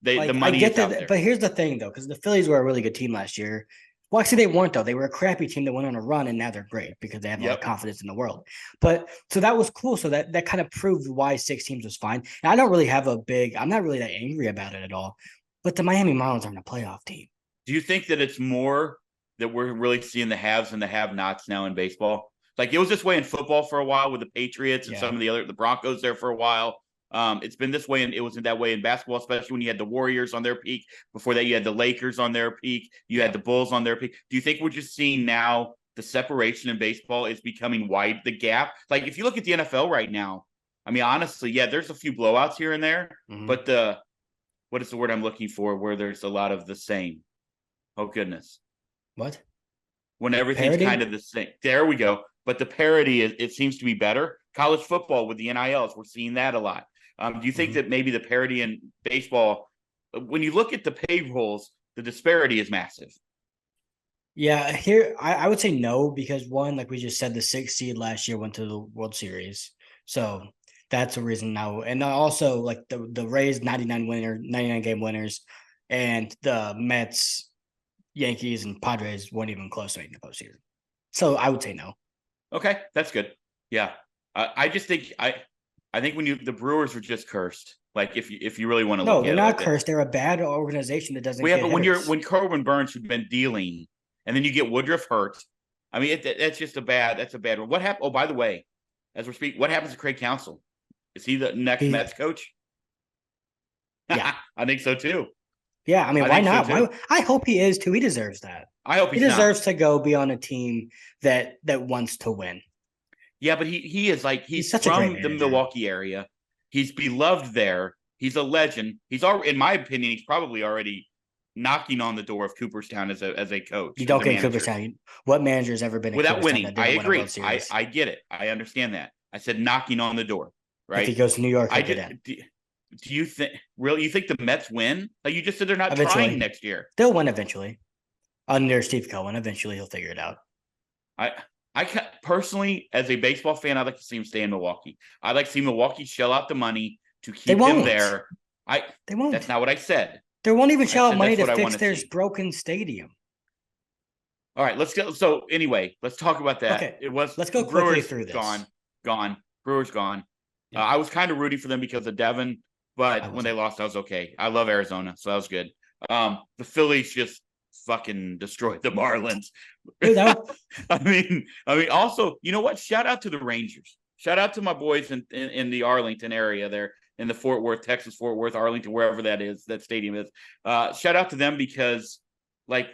The money I get is that, out there. But here's the thing, though, because the Phillies were a really good team last year. Well, actually, they weren't, though. They were a crappy team that went on a run, and now they're great because they have all the confidence in the world. But so that was cool. So that kind of proved why 6 teams was fine. And I don't really have I'm not really that angry about it at all. But the Miami Marlins aren't a playoff team. Do you think that it's more that we're really seeing the haves and the have-nots now in baseball? Like it was this way in football for a while with the Patriots and some of the Broncos there for a while. It's been this way, and it wasn't that way in basketball, especially when you had the Warriors on their peak. Before that, you had the Lakers on their peak. You had the Bulls on their peak. Do you think we're just seeing now the separation in baseball is becoming wide, the gap? Like if you look at the NFL right now, I mean, honestly, there's a few blowouts here and there, but what is the word I'm looking for where there's a lot of the same? Oh, goodness. What? When everything's kind of the same. There we go. But the parity, it seems to be better. College football with the NILs, we're seeing that a lot. Do you think that maybe the parity in baseball, when you look at the payrolls, the disparity is massive? Yeah, here I would say no, because one, like we just said, the 6th seed last year went to the World Series. So that's a reason now. And also like the Rays 99 game winners, and the Mets, Yankees, and Padres weren't even close to making the postseason. So I would say no. Okay, that's good. Yeah. I just think I think the Brewers were just cursed. Like if you really want to look at it. No, they're not cursed. They're a bad organization that doesn't. But when Corbin Burns had been dealing, and then you get Woodruff hurt. I mean, that's a bad one. What happened? Oh, by the way, as we're speaking, what happens to Craig Counsell? Is he the next Mets coach? Yeah, I think so too. Yeah, I mean, why not? I hope he is too. He deserves that. I hope he deserves to go be on a team that wants to win. Yeah, but he is like he's such from the Milwaukee area. He's beloved there. He's a legend. He's already, in my opinion, he's probably already knocking on the door of Cooperstown as a coach. You don't get Cooperstown. What manager has ever been without winning? I agree. I get it. I understand that. I said knocking on the door. Right. If he goes to New York, he'll get in. Do you think really? You think the Mets win? Like you just said, they're not trying next year. They'll win eventually. Under Steve Cohen, eventually he'll figure it out. I personally, as a baseball fan, I'd like to see him stay in Milwaukee. I'd like to see Milwaukee shell out the money to keep him there. They won't. That's not what I said. They won't even shell out money to fix their broken stadium. All right, let's go. So anyway, let's talk about that. Okay, let's go quickly through this. Gone. Brewers gone. Yeah. I was kind of rooting for them because of Devin, but when they lost, I was okay. I love Arizona, so that was good. The Phillies just fucking destroyed the Marlins. Dude, Also, you know what? Shout out to the Rangers. Shout out to my boys in the Arlington area there, in the Fort Worth, Texas, Fort Worth, Arlington, wherever that stadium is. Shout out to them because, like,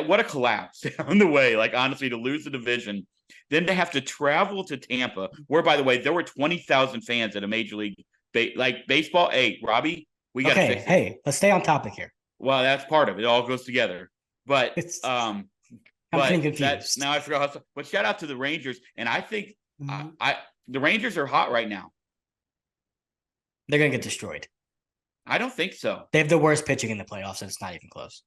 what a collapse on the way. Like, honestly, to lose the division, then to have to travel to Tampa, where, by the way, there were 20,000 fans at a major league baseball. Hey, Robbie, we got to fix it. Hey, let's stay on topic here. Well, that's part of it. It all goes together. But I'm getting confused. Now I forgot how. But shout out to the Rangers, and I think the Rangers are hot right now. They're gonna get destroyed. I don't think so. They have the worst pitching in the playoffs, and it's not even close.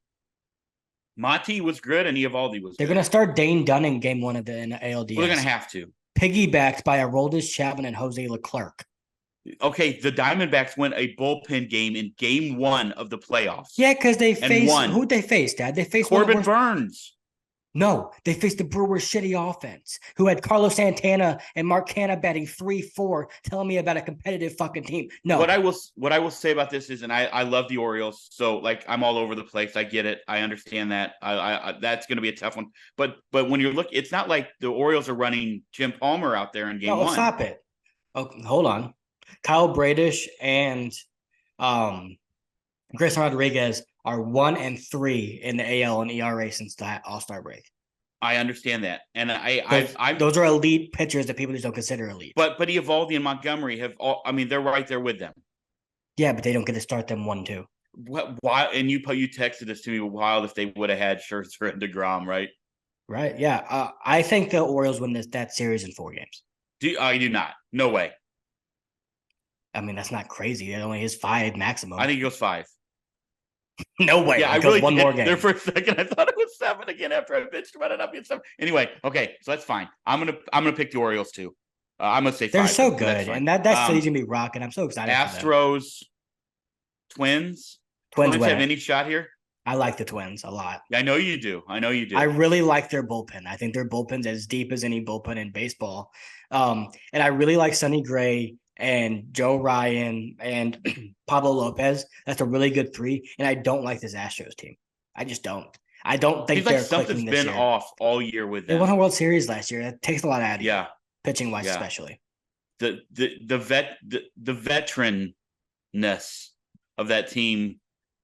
Monty was good, and Eovaldi was. They're gonna start Dane Dunning game one of the ALDS. Well, they're gonna have to. Piggybacked by Aroldis Chapman and Jose Leclerc. Okay, the Diamondbacks win a bullpen game in game one of the playoffs. Yeah, because they faced who'd they face, Dad? They faced Corbin Burns. No, they faced the Brewers' shitty offense, who had Carlos Santana and Mark Canha batting 3-4, telling me about a competitive fucking team. No. What I will say about this is, and I love the Orioles, so like I'm all over the place. I get it. I understand that. I that's going to be a tough one. But when you look, it's not like the Orioles are running Jim Palmer out there in game one. Stop it. Oh, hold on. Kyle Bradish and Grayson Rodriguez are 1-3 in the AL and ERA since the All-Star break. I understand that, and those are elite pitchers that people just don't consider elite. But Eovaldi and Montgomery have all. I mean, they're right there with them. Yeah, but they don't get to start them 1-2. Why? And you texted this to me wild if they would have had Scherzer and DeGrom, right? Right. Yeah. I think the Orioles win that series in 4 games. I do not. No way. I mean, that's not crazy. It only is 5 maximum. I think it goes 5. No way. Yeah, I really one more game. There for a second, I thought it was 7 again after I bitched about it not being 7. Anyway, okay, so that's fine. I'm gonna pick the Orioles too. I'm gonna say 5. They're so good, and that city's gonna be rocking. I'm so excited. Astros, Twins have any shot here? I like the Twins a lot. I know you do. I really like their bullpen. I think their bullpen's as deep as any bullpen in baseball. And I really like Sonny Gray and Joe Ryan and Pablo Lopez. That's a really good 3. And I don't like this Astros team. I just don't. I don't think they're something's been off all year with them. They won a World Series last year. That takes a lot out of you. Yeah. Pitching wise, especially. The veteranness of that team.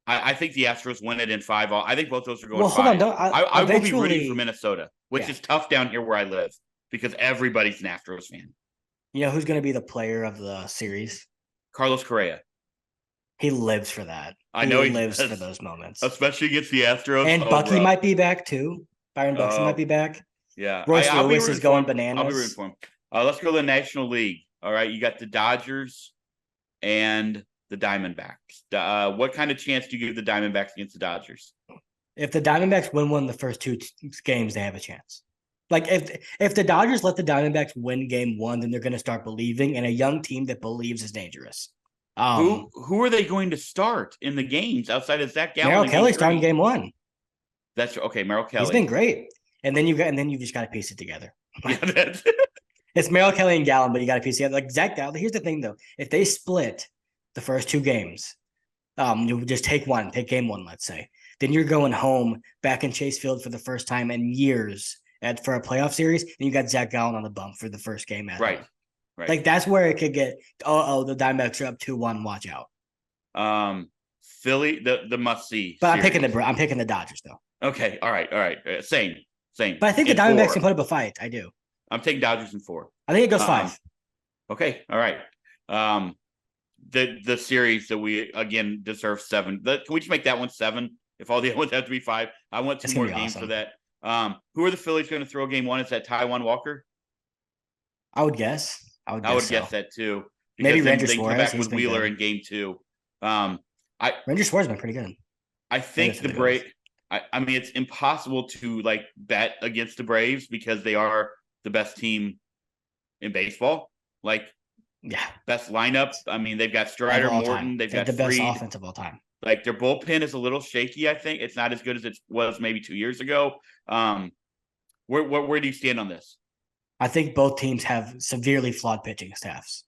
I think the Astros win it in 5. I think both those are going 5. Hold on. I will be rooting for Minnesota, which is tough down here where I live because everybody's an Astros fan. You know who's going to be the player of the series? Carlos Correa. He lives for that. I know he lives for those moments, especially against the Astros. And Bucky might be back too. Byron Buxton might be back. Yeah, Royce Lewis is going bananas. I'll be rooting for him. Let's go to the National League. All right, you got the Dodgers and the Diamondbacks. What kind of chance do you give the Diamondbacks against the Dodgers? If the Diamondbacks win one of the first 2 games, they have a chance. Like if the Dodgers let the Diamondbacks win game 1, then they're going to start believing, and a young team that believes is dangerous. Who are they going to start in the games outside of Zach Gallen? Merrill Kelly starting game 1. That's okay. Merrill Kelly. He's been great, and then you just got to piece it together. Yeah, it's Merrill Kelly and Gallen, but you got to piece it together. Like Zach Gallen. Here's the thing, though: if they split the first 2 games, you just take game 1, let's say, then you're going home back in Chase Field for the first time in years for a playoff series, and you got Zach Gallen on the bump for the first game. Right. Like that's where it could get. The Diamondbacks are up 2-1. Watch out. Philly, the must see. But I'm picking the Dodgers though. Okay. All right. Same. But I think the Diamondbacks can put up a fight. I do. I'm taking Dodgers in 4. I think it goes 5. Okay. All right. The series that we again deserve 7. Can we just make that one 7? If all the other ones have to be 5, I want 2 more games for that. Who are the Phillies going to throw game 1? Is that Taijuan Walker? I would guess. I would guess that too. Maybe Ranger Suarez. Come back with Wheeler in game 2. Ranger Suarez has been pretty good. I think the Braves. I mean, it's impossible to bet against the Braves because they are the best team in baseball. Best lineup. I mean, they've got Strider, Morton. They've got the best Fried. offense of all time. Their bullpen is a little shaky. I think it's not as good as it was maybe 2 years ago. Where do you stand on this? I think both teams have severely flawed pitching staffs.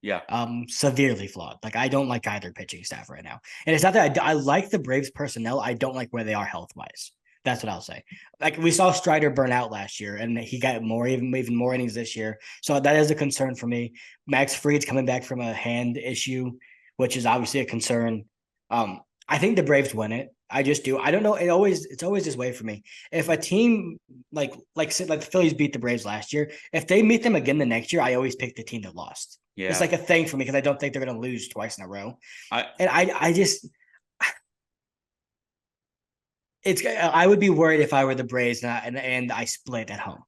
Yeah. Severely flawed. I don't like either pitching staff right now. And it's not that I like the Braves personnel. I don't like where they are health-wise. That's what I'll say. Like we saw Strider burn out last year, and he got even more innings this year. So that is a concern for me. Max Fried's coming back from a hand issue, which is obviously a concern. I think the Braves win it. I just do. I don't know. It's always this way for me. If a team like the Phillies beat the Braves last year, if they meet them again the next year, I always pick the team that lost. Yeah. It's like a thing for me because I don't think they're going to lose twice in a row. I would be worried if I were the Braves and I split at home.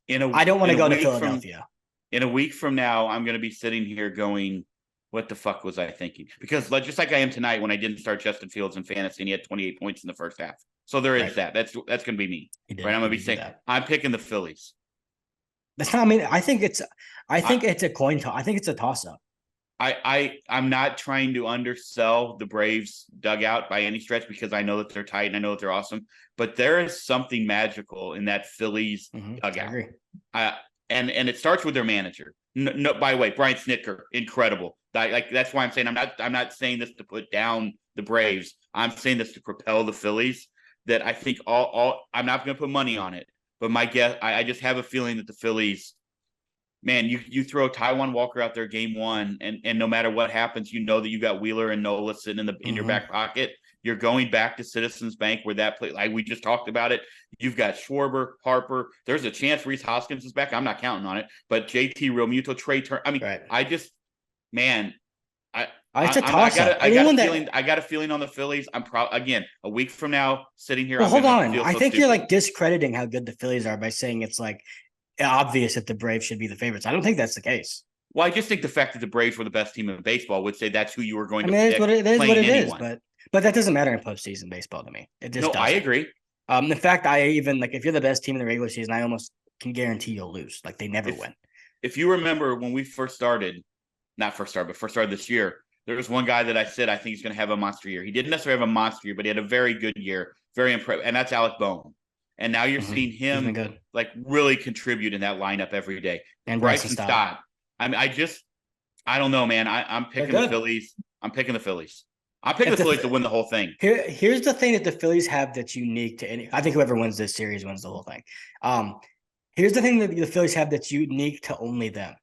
I don't want to go to Philadelphia. In a week from now, I'm going to be sitting here going, what the fuck was I thinking? Because just like I am tonight when I didn't start Justin Fields in fantasy and he had 28 points in the first half. So there is that. That's going to be me. Right? I'm going to be saying I'm picking the Phillies. That's not. I mean, I think it's a coin toss. I think it's a toss up. I'm not trying to undersell the Braves dugout by any stretch because I know that they're tight and I know that they're awesome. But there is something magical in that Phillies dugout. I agree. And it starts with their manager. No, by the way, Brian Snitker, incredible. That's why I'm saying I'm not saying this to put down the Braves. I'm saying this to propel the Phillies. That I think I'm not going to put money on it, but my guess, I just have a feeling that the Phillies. Man, you throw Taijuan Walker out there game one, and no matter what happens, you know that you got Wheeler and Nola sitting in your back pocket. You're going back to Citizens Bank where that play, like we just talked about it. You've got Schwarber, Harper. There's a chance Reese Hoskins is back. I'm not counting on it, but JT Realmuto, Trey Turner. I mean, I just, man, I got a feeling on the Phillies. I'm again a week from now sitting here. Well, hold on. I think you're like discrediting how good the Phillies are by saying it's like obvious that the Braves should be the favorites. I don't think that's the case. Well, I just think the fact that the Braves were the best team in baseball would say that's who you were going to. It is what it is, but that doesn't matter in postseason baseball to me. It just doesn't. I agree. In fact, I even if you're the best team in the regular season, I almost can guarantee you'll lose. Like they never win. If you remember when we first started this year, there was one guy that I said I think he's going to have a monster year. He didn't necessarily have a monster year, but he had a very good year, very impressive, and that's Alec Bohm. And now you're seeing him like really contribute in that lineup every day. And Bryson Stott. I mean, I don't know, man. I'm picking the Phillies. I'm picking the Phillies to win the whole thing. Here's the thing that the Phillies have that's unique to any. I think whoever wins this series wins the whole thing. Here's the thing that the Phillies have that's unique to only them.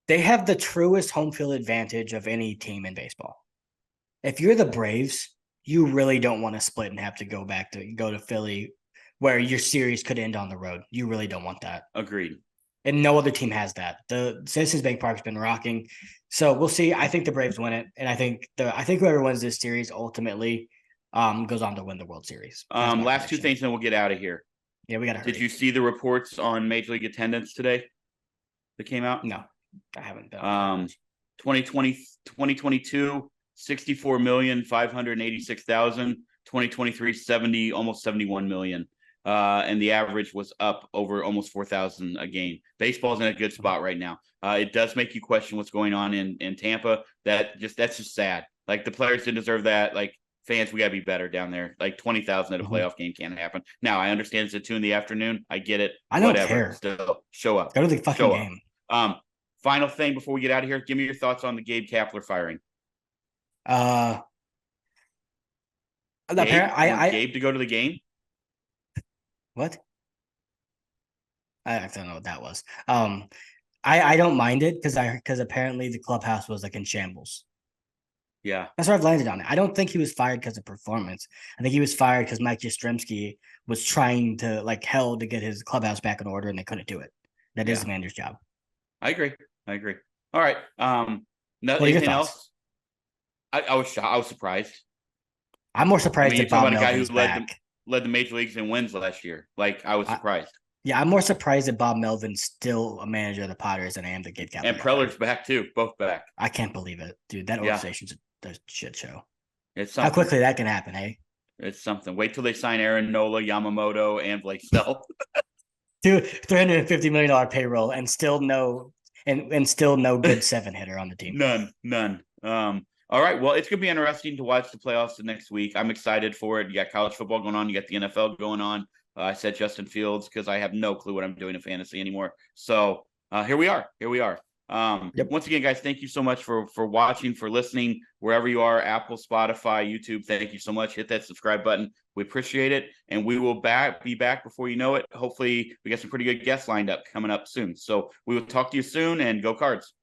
They have the truest home field advantage of any team in baseball. If you're the Braves, you really don't want to split and have to go to Philly, where your series could end on the road. You really don't want that. Agreed. And no other team has that. The Citizens Bank Park's been rocking. So we'll see. I think the Braves win it. And I think whoever wins this series ultimately goes on to win the World Series. Last two things, then we'll get out of here. Yeah, we got to hurry. Did you see the reports on Major League attendance today that came out? No, I haven't. 2022, 64,586,000. 2023, almost 71 million. And the average was up over almost 4,000 a game. Baseball's in a good spot right now. It does make you question what's going on in Tampa. That's just sad. Like the players didn't deserve that. Like fans, we gotta be better down there. Like 20,000 at a playoff game can't happen. Now I understand it's at 2 PM. I get it. I don't care. Still show up. Go to the fucking game. Final thing before we get out of here. Give me your thoughts on the Gabe Kapler firing. Gabe to go to the game. What? I don't know what that was. I don't mind it because apparently the clubhouse was like in shambles. Yeah, that's where I've landed on it. I don't think he was fired because of performance. I think he was fired because Mike Yastrzemski was trying to like hell to get his clubhouse back in order and they couldn't do it. That is the manager's job. I agree. All right. Nothing else. I was shocked. I was surprised. I'm more surprised that Bob Melvin's back. Led the major leagues in wins last year. Like I was surprised. Yeah, I'm more surprised that Bob Melvin's still a manager of the Padres than I am the Gabe Kapler. And Preller's back too, both back. I can't believe it, dude. That organization's a shit show. It's something. How quickly that can happen, hey? It's something. Wait till they sign Aaron Nola, Yamamoto, and Blake Snell. Dude, $350 million payroll and still no good 7-hitter on the team. None. All right. Well, it's going to be interesting to watch the playoffs the next week. I'm excited for it. You got college football going on. You got the NFL going on. I said Justin Fields because I have no clue what I'm doing in fantasy anymore. So here we are. Yep. Once again, guys, thank you so much for watching, for listening, wherever you are, Apple, Spotify, YouTube. Thank you so much. Hit that subscribe button. We appreciate it. And we will be back before you know it. Hopefully we got some pretty good guests lined up coming up soon. So we will talk to you soon, and go Cards.